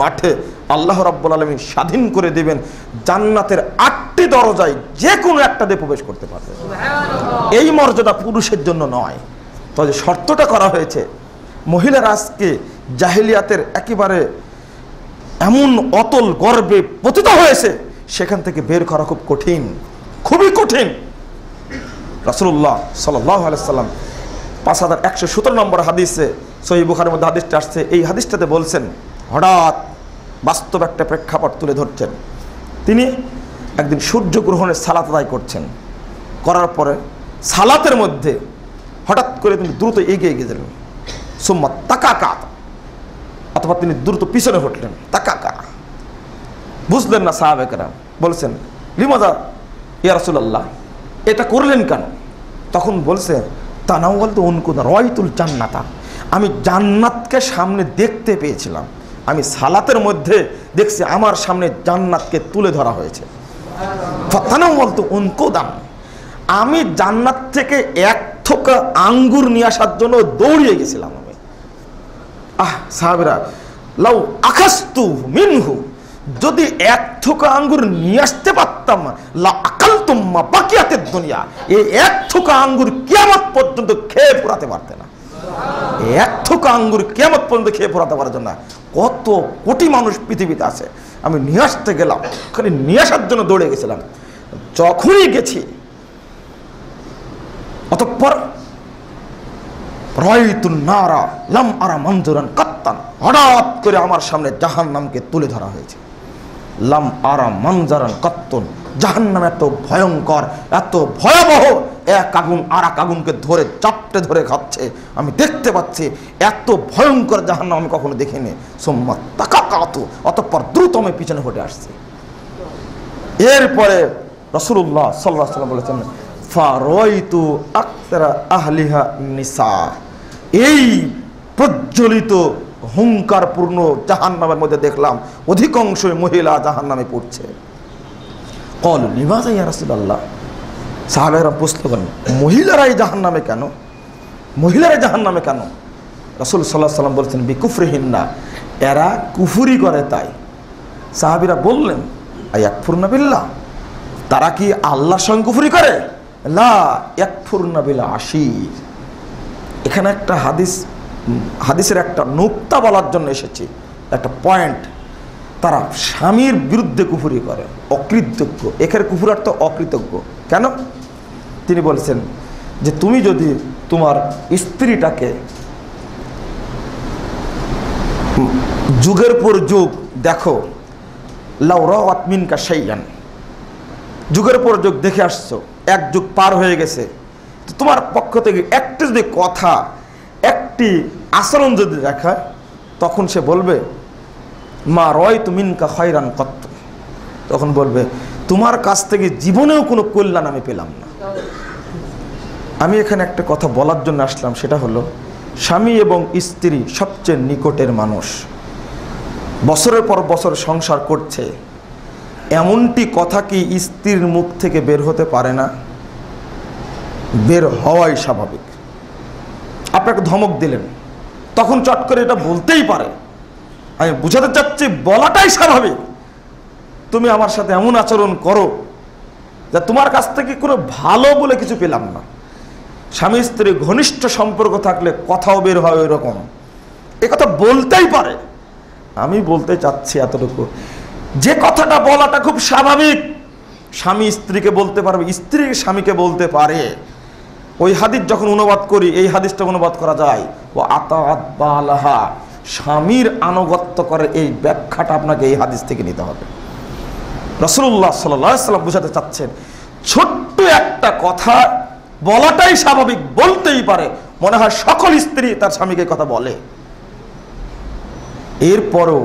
মাঠে আল্লাহ রাব্বুল আলামিন স্বাধীন করে দিবেন জান্নাতের 8টি দরজায় যে কোনো একটা দিয়ে প্রবেশ করতে পারবে। এই মর্যাদা পুরুষের জন্য নয়। তবে শর্তটা করা হয়েছে মহিলারা আজকে জাহেলিয়াতের একেবারে এমন অতল গর্বে পতিত হয়েছে, সেখান থেকে বের করা খুব কঠিন, খুবই কঠিন। রাসূলুল্লাহ সাল্লাল্লাহু আলাইহি সাল্লাম 5117 নম্বর হাদিসে সহিহ বুখারীর মধ্যে হাদিসটা আসছে, এই হাদিসটাতে বলছেন, হঠাৎ বাস্তব একটা প্রেক্ষাপট তুলে ধরছেন। তিনি একদিন সূর্যগ্রহণের সালাত আদায় করছেন, করার পরে সালাতের মধ্যে হঠাৎ করে তিনি দ্রুত এগিয়ে গেলেন, সুম্মা তাকাকা, অথবা তিনি দ্রুত পিছনে হটলেন, তাকাকা। বুঝলেন না সাহাবায়ে কেরাম, বলছেন লিমাযা ইয়া রাসূলুল্লাহ, এটা করলেন কেন? তখন বলছে তানাওয়ালতু উনকুদা রাআইতুল জান্নাতা, আমি জান্নাতকে সামনে দেখতে পেয়েছিলাম, আমি সালাতের মধ্যে দেখছি আমার সামনে জান্নাতকে তুলে ধরা হয়েছে। ফাতানাওয়ালতু উনকো দাম, আমি জান্নাত থেকে এক থোকা আঙ্গুর নিয়ে আসার জন্য দৌড়িয়ে গেছিলাম। আমি সাহাবীরা লাউ আখাস্তু মিনহু, যদি এক থোকা আঙ্গুর নিয়ে আসতে পারতাম, লা আকালতুম মা বাকিয়াতেদ দুনিয়া, এই এক থোকা আঙ্গুর কিয়ামত পর্যন্ত খেয়ে ফুরাতে পারতে না। এক থোকা আঙ্গুর কিয়ামত পর্যন্ত খেয়ে ফুরাতে পারত না। কত কোটি মানুষ পৃথিবীতে আছে, আমি নিয়ে আসতে গেলাম, খালি নিয়ে আসার জন্য দৌড়ে গেছিলাম। যখনই গেছি অতঃপর রাইতুন নারা লাম আরা মনজুরান কাত্তান, হঠাৎ করে আমার সামনে জাহান্নামকে তুলে ধরা হয়েছে। লাম আরা মনজুরান কাত্তুন, জাহান্নাম এত ভয়ঙ্কর, এত ভয়াবহ, এক আগুন আর এক আগুনকে ধরে চাপটে ধরে খাচ্ছে, আমি দেখতে পাচ্ছি। এত ভয়ঙ্কর জাহান্নাম আমি কখনো দেখিনি। সুম্মা তাকাকাতু, অতঃপর দ্রুত আমি পিছনে হটে আসছি। এরপরে রাসূলুল্লাহ সাল্লাল্লাহু আলাইহি ওয়াসাল্লাম বলেছেন, ফারাইতু আকতারা আহলিহা নিসা, এই প্রজ্বলিত হুঙ্কারপূর্ণ জাহান্নামের মধ্যে দেখলাম অধিকাংশই মহিলা জাহান্নামে পড়ছে। ক্বালু লিমাযা ইয়া রাসূলুল্লাহ, সাহাবায়েরা প্রশ্ন করেন, মহিলারাই জাহান্নামে কেন? মহিলারা জাহান্নামে কেন? রাসূল সাল্লাল্লাহু আলাইহি ওয়াসাল্লাম বলছেন, বিকুফরিহিন্না, এরা কুফরি করে তাই। সাহাবীরা বললেন, আয়াকফুরনা বিল্লাহ, তারা কি আল্লাহর সঙ্গে কুফরি করে? লা ইয়াকফুরনা বিল আশীর। এখানে একটা হাদিসের একটা নুকতা বলার জন্য এসেছি, একটা পয়েন্ট। তারা স্বামীর বিরুদ্ধে কুফরি করে, অকৃতজ্ঞ। এখানে কুফর অর্থ অকৃতজ্ঞ। কেন? তিনি বলেছেন যে তুমি যদি তোমার স্ত্রীটাকে যুগের পর যুগ দেখো, লাউ রাওয়াত মিনকা শাইআন, যুগের পর যুগ দেখে আসছো, এক যুগ পার হয়ে গেছে, তো তোমার পক্ষ থেকে একটি যদি কথা, একটি আচরণ যদি দেখায়, তখন সে বলবে মা রায়তু মিনকা খায়রান কত, তখন বলবে তোমার কাছ থেকে জীবনেও কোনো কল্যাণ আমি পেলাম না। আমি এখানে একটা কথা বলার জন্য আসলাম, সেটা হলো স্বামী এবং স্ত্রী সবচেয়ে নিকটের মানুষ, বছরের পর বছর সংসার করছে, এমনটি কথা কি স্ত্রীর মুখ থেকে বের হতে পারে না? বের হওয়াই স্বাভাবিক। আপনাকে ধমক দিলেন, তখন চট করে এটা বলতেই পারে। আমি বুঝাতে চাচ্ছি, বলাটাই স্বাভাবিক। তুমি আমার সাথে এমন আচরণ করো যা তোমার কাছ থেকে কোনো ভালো বলে কিছু পেলাম না। স্বামী স্ত্রী ঘনিষ্ঠ সম্পর্ক থাকলে কথাও বের হয় ওই রকম, এ কথা বলতেই পারে। আমি বলতে চাচ্ছি এতটুকু, যে কথাটা বলাটা খুব স্বাভাবিক। স্বামী স্ত্রীকে বলতে পারবে, স্ত্রী স্বামীকে বলতে পারে। ওই হাদিস যখন অনুবাদ করি, এই হাদিসটা অনুবাদ করা যায়, ও আতাআত বালাহা, স্বামীর আনুগত্য করে, এই ব্যাখ্যাটা আপনাকে এই হাদিস থেকে নিতে হবে। রাসূলুল্লাহ সাল্লাল্লাহু আলাইহি ওয়াসাল্লাম বুঝাতে চাচ্ছেন, ছোট্ট একটা কথা বলাটাই স্বাভাবিক, বলতেই পারে। মনে হয় সকল স্ত্রী তার স্বামীকে কথা বলে। এরপরও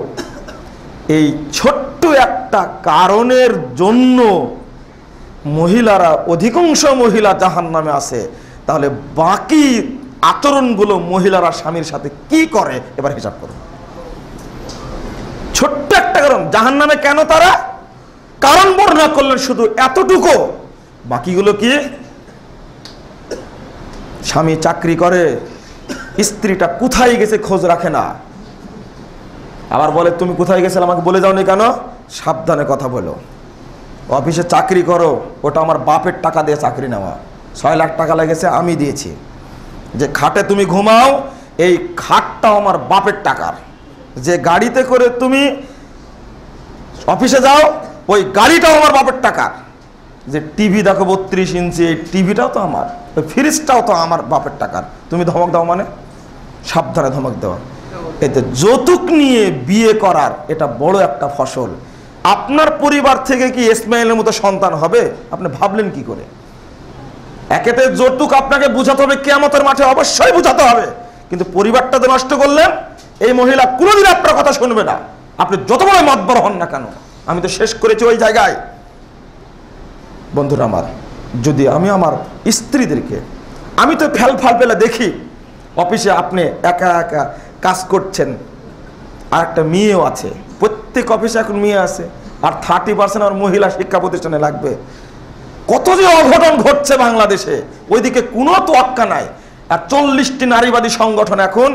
এই ছোট্ট একটা কারণের জন্য মহিলারা, অধিকাংশ মহিলা জাহান্নামে আছে, তাহলে বাকি আচরণগুলো মহিলারা স্বামীর সাথে কি করে এবার হিসাব করুন। ছোট্ট একটা কারণ, জাহান্নামে কেন তারা? কারণ বর্ণনা করলেন শুধু এতটুকু, বাকিগুলো কি? স্বামী চাকরি করে, স্ত্রীটা কোথায় গেছে খোঁজ রাখে না, আবার বলে তুমি কোথায় গেছিলে আমাকে বলে যাওনি কেন? সাবধানে কথা বলো। অফিসে চাকরি করো, ওটা আমার বাপের টাকা দিয়ে চাকরি নেওয়া, 6 লাখ টাকা লেগেছে, আমি দিয়েছি। যে খাটে তুমি ঘুমাও, এই খাটটাও আমার বাপের টাকার। যে গাড়িতে করে তুমি অফিসে যাও, ওই গাড়িটাও আমার বাপের টাকার। যে টিভি দেখো 32 ইঞ্চি, এই টিভিটাও তো আমার, ওই ফ্রিজটাও তো আমার বাপের টাকার। তুমি ধমক দাও মানে? সাবধানে ধমক দেওয়া। এতে যৌতুক নিয়ে বিয়ে করার এটা বড় একটা ফসল। আপনার পরিবার থেকে কি ইসমাইলের মতো সন্তান হবে? আপনি ভাবলেন কি করে? একেতে যৌতুক আপনাকে বুঝাতে হবে, কিয়ামতের মাঠে অবশ্যই বুঝাতে হবে, কিন্তু পরিবারটা তো নষ্ট করলেন। এই মহিলা কোনোদিন আপনার কথা শুনবে না, আপনি যত বড় মাতবর হন না কেন। আমি তো শেষ করেছি ওই জায়গায়। বন্ধুরা আমার, যদি আমি আমার স্ত্রীদেরকে, আমি তো ফেল পেলে দেখি, অফিসে আপনি একা একা কাজ করছেন, আর একটা মেয়েও আছে, প্রত্যেক অফিসে এখন মেয়ে আছে, আর 30% আমার মহিলা শিক্ষা প্রতিষ্ঠানে লাগবে। কত যে অঘটন ঘটছে বাংলাদেশে, ওইদিকে কোনো তোয়াক্কা নাই। আর 40টি নারীবাদী সংগঠন এখন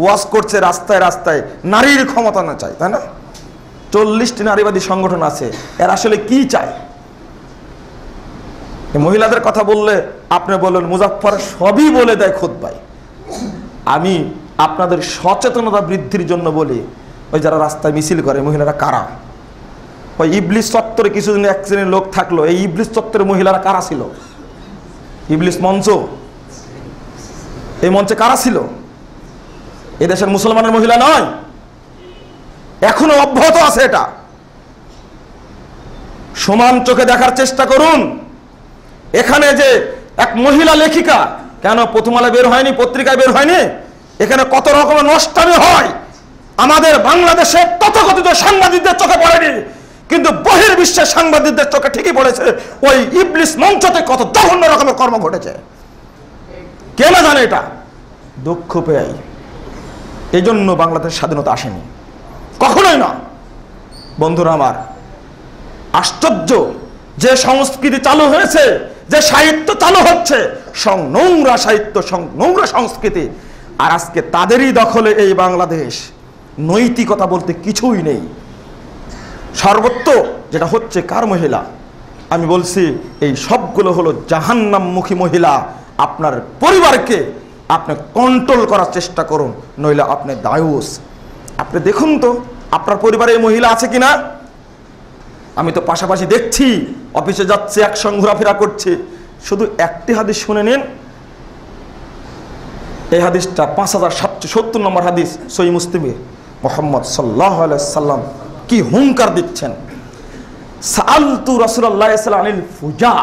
ওয়াজ করছে রাস্তায় রাস্তায়, নারীর ক্ষমতা না চাই, তাই না? 40টি নারীবাদী সংগঠন আছে, এর আসলে কি চায়? মহিলাদের কথা বললে আপনি বলেন মুজাফফর সবই বলে দেয় খুতবায়। আমি আপনাদের সচেতনতা বৃদ্ধির জন্য বলি, ওই যারা রাস্তায় মিছিল করে মহিলারা কারা? ওই ইবলিস চত্বরে কিছুদিন এক শ্রেণীর লোক থাকলো, এই ইবলিস চত্বরে মহিলারা কারা ছিল? ইবলিস মঞ্চ, এই মঞ্চে কারা ছিল? এদেশের মুসলমানের মহিলা নয়, এখনো অব্যাহত আছে। এটা সমান চোখে দেখার চেষ্টা করুন। এখানে যে এক মহিলা লেখিকা, কেন প্রথম আলো বের হয়নি, পত্রিকায় বের হয়নি? এখানে কত রকমের নষ্টামি হয় আমাদের বাংলাদেশে, তথাকথিত সাংবাদিকদের চোখে পড়েনি, কিন্তু বহির্বিশ্বের সাংবাদিকদের চোখে ঠিকই পড়েছে। ওই ইবলিস মঞ্চতে কত জঘন্য রকমের কর্ম ঘটেছে, কে না জানে? এটা দুঃখ পেয়ে এই জন্য বাংলাদেশ স্বাধীনতা আসেনি, কখনোই না। বন্ধুরা আমার, আশ্চর্য যে সংস্কৃতি চালু হয়েছে, যে সাহিত্য চালু হচ্ছে, নোংরা সাহিত্য, নোংরা সংস্কৃতি, আর আজকে তাদেরই দখলে এই বাংলাদেশ। নৈতিকতা বলতে কিছুই নেই। সর্বত্র যেটা হচ্ছে কার মহিলা? আমি বলছি এই সবগুলো হলো জাহান্নামমুখী মহিলা। আপনার পরিবারকে আপনি কন্ট্রোল করার চেষ্টা করুন, নইলে আপনি দায়ুস। আপনি দেখুন তো আপনার পরিবারে এই মহিলা আছে কিনা। আমি তো পাশাপাশি দেখছি, অফিসে যাচ্ছে, একসঙ্গে ঘোরাফেরা করছে। শুধু একটি হাদিস শুনে নিন, এই হাদিসটা 5770 নম্বর হাদিস সহিহ মুসলিমে। মুহাম্মদ সাল্লাল্লাহু আলাইহি সাল্লাম কি হুঙ্কার দিচ্ছেন। সাআলতু রাসূলুল্লাহ সাল্লাল্লাহু আলাইহি ফুজা,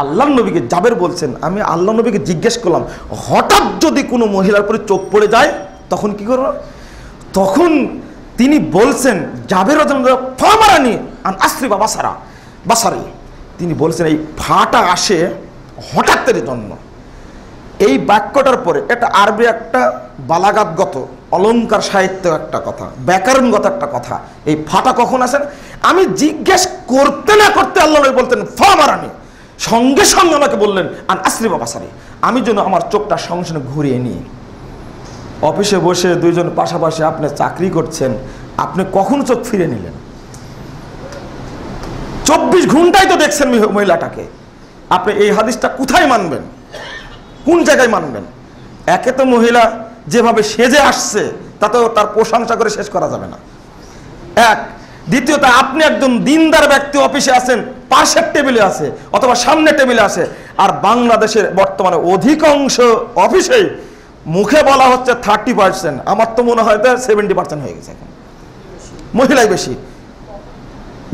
আল্লাহর নবীকে, জাবের বলছেন, আমি আল্লাহর নবীকে জিজ্ঞেস করলাম, হঠাৎ যদি কোনো মহিলার উপরে চোখ পড়ে যায় তখন কি করব? তখন তিনি বলছেন, জাবের ফামারানি আন আসরি বাসারি, তিনি বলছেন এই ফাটা আসে হঠাৎের জন্য। এই বাক্যটার পরে এটা আরবি একটা বালাগাতগত অলংকার সাহিত্য একটা কথা, ব্যাকরণগত একটা কথা। এই ফাটা কখন আসেন? আমি জিজ্ঞেস করতে না করতে আল্লাহ নবী বলতেন ফামারানি, সঙ্গে সঙ্গে আমাকে বললেন আন আসরি বাসারি, আমি যেন আমার চোখটা সঙ্গে সঙ্গে ঘুরিয়ে নিই। অফিসে বসে দুইজন পাশাপাশি আপনি চাকরি করছেন, আপনি কখন চোখ ফিরে নিলেন? 24 ঘন্টায় তো দেখছেন মহিলাটাকে। আপনি এই হাদিসটা কোথায় মানবেন, কোন জায়গায় মানবেন? একে তো মহিলা যেভাবে সেজে আসছে তাতেও তার প্রশংসা করে শেষ করা যাবে না। এক, দ্বিতীয়ত আপনি একজন দিনদার ব্যক্তি, অফিসে আছেন, পাশের টেবিলে আছে অথবা সামনে টেবিলে আছে, আর বাংলাদেশের বর্তমানে অধিকাংশ অফিসেই মুখে বলা হচ্ছে 30%, আমার তো মনে হয় 70% হয়ে গেছে এখন, মহিলাই বেশি।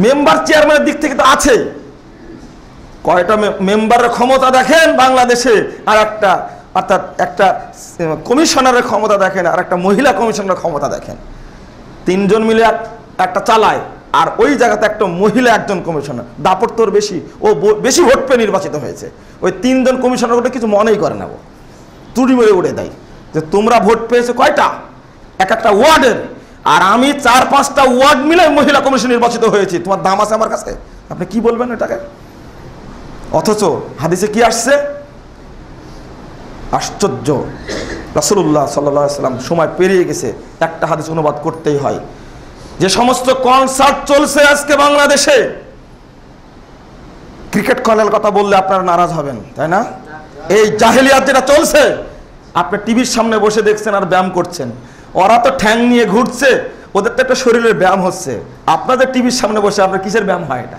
মেম্বার চেয়ারম্যানের দিক থেকে তো আছেই, কয়টা মেম্বারের ক্ষমতা দেখেন বাংলাদেশে, আর একটা অর্থাৎ একটা কমিশনারের ক্ষমতা দেখেন, আর একটা মহিলা কমিশনারের ক্ষমতা দেখেন। 3 জন মিলে একটা চালায়, আর ওই জায়গাতে একটা মহিলা একজন কমিশনার, দাপট তোর বেশি, ও বেশি ভোট পেয়ে নির্বাচিত হয়েছে। ওই 3 জন কমিশনার ওটা কিছু মনেই করে না, তুড়ি মেরে উড়ে দেয় যে তোমরা ভোট পেয়েছো কয়টা, এক একটা ওয়ার্ডের, আর আমি 4-5টা ওয়ার্ড মিলে মহিলা কমিশন নির্বাচিত হয়েছি, তোমার দাম আছে আমার কাছে? আপনি কি বলবেন এটাকে? অথচ হাদিসে কি আসছে? আশ্চর্য। রাসূলুল্লাহ সাল্লাল্লাহু আলাইহি ওয়াসাল্লাম, সময় পেরিয়ে গেছে, একটা হাদিস অনুবাদ করতেই হয়। যে সমস্ত কনসার্ট চলছে আজকে বাংলাদেশে, ক্রিকেট খেলার কথা বললে আপনারা নারাজ হবেন, তাই না? এই জাহেলিয়াত যেটা চলছে, আপনি টিভির সামনে বসে দেখছেন আর ব্যায়াম করছেন। ওরা তো ঠ্যাং নিয়ে ঘুরছে, ওদের তো একটা শরীরের ব্যায়াম হচ্ছে। আপনাদের টিভির সামনে বসে আপনার কিসের ব্যায়াম হয়? এটা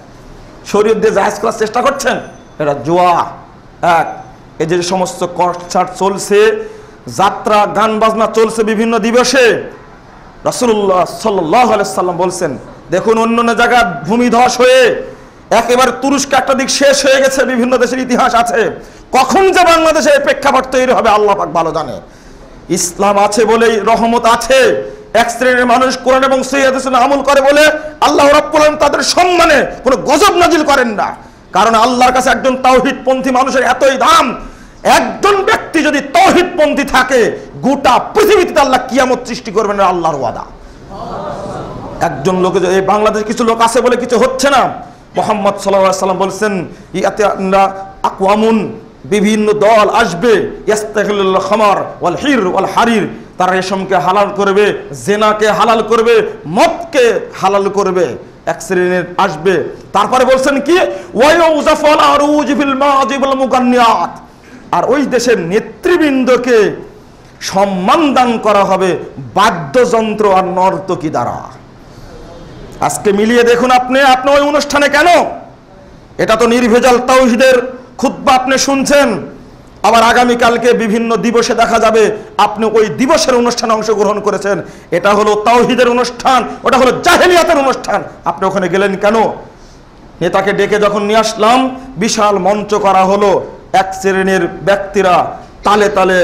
শরীর দিয়ে জাহেজ করার চেষ্টা করছেন, এটা জুয়া। এক, এই যে সমস্ত কনসার্ট চলছে, যাত্রা, গান বাজনা চলছে বিভিন্ন দিবসে, রাসূলুল্লাহ সাল্লাল্লাহু আলাইহি সাল্লাম বলছেন, দেখুন অন্যান্য জায়গা ভূমিধস হয়ে একেবারে তুরস্ক একটা দিক শেষ হয়ে গেছে, বিভিন্ন দেশের ইতিহাস আছে। কখন যে বাংলাদেশে প্রেক্ষাপট তৈরি হবে আল্লাহ পাক ভালো জানে। ইসলাম আছে বলেই রহমত আছে। এক শ্রেণীর মানুষ কোরআন এবং সহিহ হাদিসে আমল করে বলে আল্লাহ রাব্বুল আলামিন তাদের সম্মানে কোনো গজব নাজিল করেন না। কারণ আল্লাহর কাছে একজন তাওহীদপন্থী মানুষের এতই দাম। একজন ব্যক্তি যদি তাওহীদপন্থী থাকে, গোটা পৃথিবীতে আল্লাহ কিয়ামত সৃষ্টি করবেন, আল্লাহর ওয়াদা। একজন লোক, এই বাংলাদেশে কিছু লোক আছে বলে কিছু হচ্ছে না। মুহাম্মদ সাল্লাল্লাহু আলাইহি ওয়াসাল্লাম বলছেন ইয়াতে আকওয়ামুন, বিভিন্ন দল আসবে, ইস্তাগিলুল খামার ওয়াল হির ওয়াল হারির, তারা রেশমকে হালাল করবে, জেনাকে হালাল করবে, মদকে হালাল করবে। এক শ্রেণীর আসবে। তারপরে বলছেন কি ওয়ায়ুজাফাল আরুজ ফিল মাজিবুল মুগান্নিয়াত, আর ওই দেশের নেতৃবৃন্দকে সম্মান দান করা হবে বাদ্যযন্ত্র আর নর্তকী দ্বারা। আজকে মিলিয়ে দেখুন আপনি ওই অনুষ্ঠানে কেন? এটা তো নির্ভেজাল তাওহীদের খুতবা আপনি শুনছেন, আবার আগামীকালকে বিভিন্ন দিবসে দেখা যাবে আপনি ওই দিবসের অনুষ্ঠানে অংশগ্রহণ করেছেন। এটা হলো তাওহীদের অনুষ্ঠান, ওটা হলো জাহেলিয়াতের অনুষ্ঠান। আপনি ওখানে গেলেন কেন? নেতাকে ডেকে যখন নিয়ে আসলাম, বিশাল মঞ্চ করা হলো, এক শ্রেণীর ব্যক্তিরা তালে তালে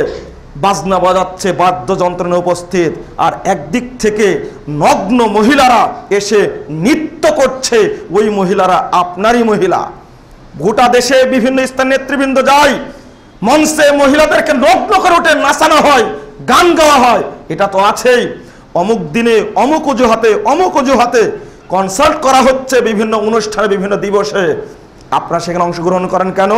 বাজনা বাজাচ্ছে, বাদ্যযন্ত্র নিয়ে উপস্থিত, আর একদিক থেকে নগ্ন মহিলারা এসে নৃত্য করছে। ওই মহিলারা আপনারই মহিলা। গোটা দেশে বিভিন্ন স্থান নেতৃবৃন্দ যায়, মঞ্চে মহিলাদেরকে নগ্ন করে ওঠে নাচানো হয়, গান গাওয়া হয়। এটা তো আছেই। অমুক দিনে অমুক অজুহাতে কনসার্ট করা হচ্ছে বিভিন্ন অনুষ্ঠানে, বিভিন্ন দিবসে। আপনারা সেখানে অংশগ্রহণ করেন কেন?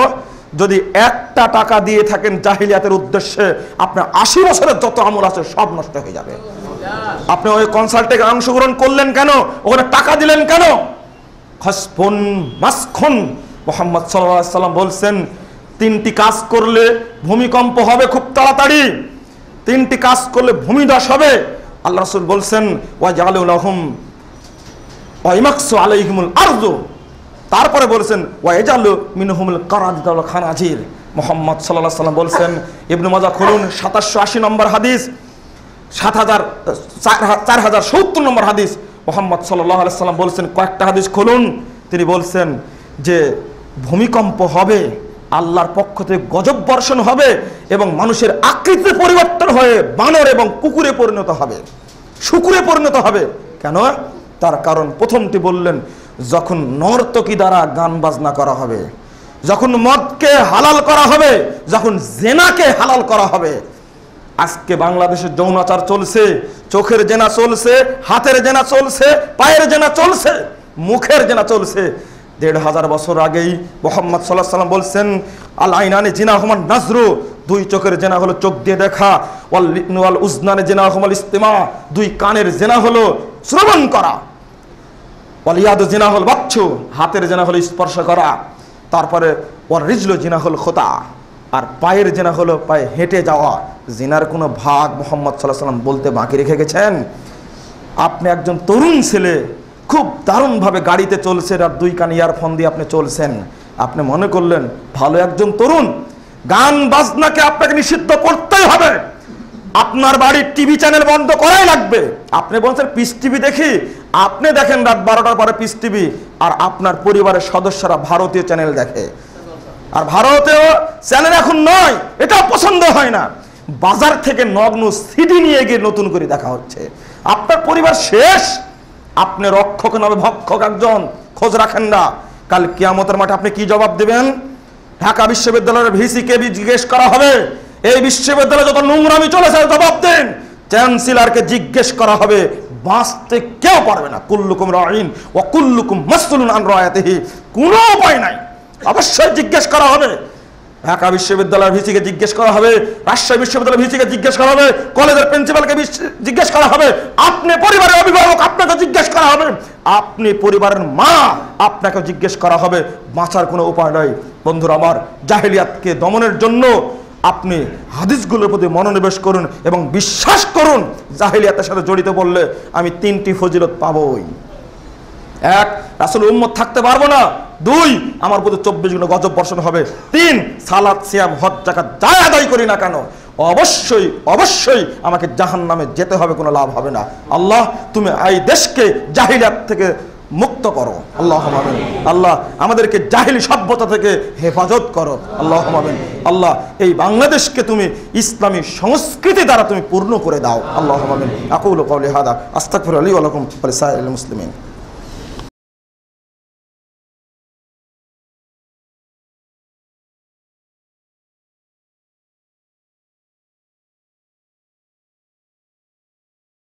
যদি একটা টাকা দিয়ে থাকেন জাহিলিয়াতের উদ্দেশ্যে, আপনার 80 বছরের যত আমল আছে সব নষ্ট হয়ে যাবে। আপনি ওই কনসার্টে অংশগ্রহণ করলেন কেন? ওখানে টাকা দিলেন কেন? খসফুন মাসখুন, মুহাম্মদ সাল্লাল্লাহু আলাইহি সাল্লাম বলছেন 3টি কাজ করলে ভূমিকম্প হবে খুব তাড়াতাড়ি, 3টি কাজ করলে ভূমিধস হবে। আল্লাহ রাসূল বলছেন ওয়াজআলু লাহুম ওয়াইমাকসু আলাইহিমুল আরযু, তারপরে বলছেন ওয়াজআলু মিনহুমুল কারাদিতা ওয়াল খানাজির। মুহাম্মদ সাল্লাল্লাহু আলাইহি সাল্লাম বলছেন, ইবনে মাজাহ খুলুন 2780 নম্বর হাদিস, 4070 নম্বর হাদিস। মুহাম্মদ সাল্লাল্লাহু আলাইহি সাল্লাম বলছেন, কয়েকটা হাদিস খুলুন, তিনি বলছেন যে ভূমিকম্প হবে, আল্লাহর পক্ষ থেকে গজব বর্ষণ হবে, এবং মানুষের আকৃতি পরিবর্তন হয়ে বানর এবং কুকুরে পরিণত হবে, শুকুরে পরিণত হবে। কেন? তার কারণ প্রথমটি বললেন, যখন নর্তকী দ্বারা গান বাজনা করা হবে, যখন মদকে হালাল করা হবে, যখন জেনাকে হালাল করা হবে। আজকে বাংলাদেশে যৌনাচার চলছে, চোখের জেনা চলছে, হাতের জেনা চলছে, পায়ের জেনা চলছে, মুখের জেনা চলছে। 1500 বছর আগেই মুহাম্মদ সাল্লাল্লাহু আলাইহি ওয়াসাল্লাম বলছেন আল আইনানি জিনাহুমান নাজরু, 2 চোখের জেনা হলো চোখ দিয়ে দেখা, ওয়াল উজনানি জিনাহুমাল ইস্তিমা, 2 কানের জেনা হলো শ্রবণ করা, ওয়াল ইয়াদু জিনা হল বাচ্চু, হাতের জেনা হলো স্পর্শ করা, তারপরে ওয়াল রিজলু জিনা হল খোতা, আর পায়ের জেনা হলো পায়ে হেঁটে যাওয়া। জিনার কোনো ভাগ মুহাম্মদ সাল্লাল্লাহু আলাইহি ওয়াসাল্লাম বলতে বাকি রেখে গেছেন? আপনি একজন তরুণ ছেলে, খুব দারুণভাবে গাড়িতে চলছেন, আর 2 কান ইয়ারফোন দিয়ে আপনি চলছেন, আপনি মনে করলেন ভালো একজন তরুণ, গান বাজনাকে আপনাকে নিষিদ্ধ করতেই হবে, আপনার বাড়ির টিভি চ্যানেল বন্ধ করাই লাগবে। আপনি বলছেন পিস টিভি দেখি, আপনি দেখেন রাত 12টার পরে পিস টিভি, আর আপনার পরিবারের সদস্যরা ভারতীয় চ্যানেল দেখে। আর ভারতীয় চ্যানেল এখন নয়, এটা পছন্দ হয় না, বাজার থেকে নগ্ন সিডি নিয়ে গিয়ে নতুন করে দেখা হচ্ছে। আপনার পরিবার শেষ, আপনি রক্ষক নবে ভক্ষক একজন, খোঁজ রাখেন না। কাল কিয়ামতের মাঠে আপনি কি জবাব দেবেন? ঢাকা বিশ্ববিদ্যালয়ের ভিসিকে জিজ্ঞেস করা হবে, এই বিশ্ববিদ্যালয়ে যত নোংরামি চলেছে জবাব দেন। চ্যান্সেলরকে জিজ্ঞেস করা হবে, বাঁচতে কেউ পারবে না। কুল্লুকুম রাইন ওয়া কুল্লুকুম মাসউলুন আন রায়াতিহি, কোনো উপায় নাই, অবশ্যই জিজ্ঞেস করা হবে। ঢাকা বিশ্ববিদ্যালয়ের ভিসিকে জিজ্ঞেস করা হবে, রাজশাহী বিশ্ববিদ্যালয়ের ভিসিকে জিজ্ঞেস করা হবে, কলেজের প্রিন্সিপালকে জিজ্ঞেস করা হবে, আপনি পরিবারের অভিভাবক আপনাকে জিজ্ঞেস করা হবে, আপনি পরিবারের মা আপনাকে জিজ্ঞেস করা হবে। বাঁচার কোনো উপায় নাই। বন্ধুরা আমার, জাহেলিয়াতকে দমনের জন্য আপনি হাদিসগুলোর প্রতি মনোনিবেশ করুন এবং বিশ্বাস করুন, জাহেলিয়াতের সাথে জড়িত বললে আমি 3টি ফজিলত পাবই। 1, রাসূলের উম্মত থাকতে পারবো না। 2, আমার প্রতি 24 ঘন্টা গজব বর্ষণ হবে। 3, সালাত সিয়াম হজ যাকাত যা আদায় করি না কেন অবশ্যই অবশ্যই আমাকে জাহান্নামে যেতে হবে, কোনো লাভ হবে না। আল্লাহ তুমি এই দেশকে জাহিলিয়াত থেকে মুক্ত করো, আল্লাহুম্মা আমিন। আল্লাহ আমাদেরকে জাহিলি সভ্যতা থেকে হেফাজত করো, আল্লাহুম্মা আমিন। আল্লাহ এই বাংলাদেশকে তুমি ইসলামী সংস্কৃতি দ্বারা তুমি পূর্ণ করে দাও, আল্লাহুম্মা আমিন। আকুলু কাওলি হাদা আস্তাগফিরু লি ওয়া লাকুম ওয়া লিসাইরিল মুসলিমিন।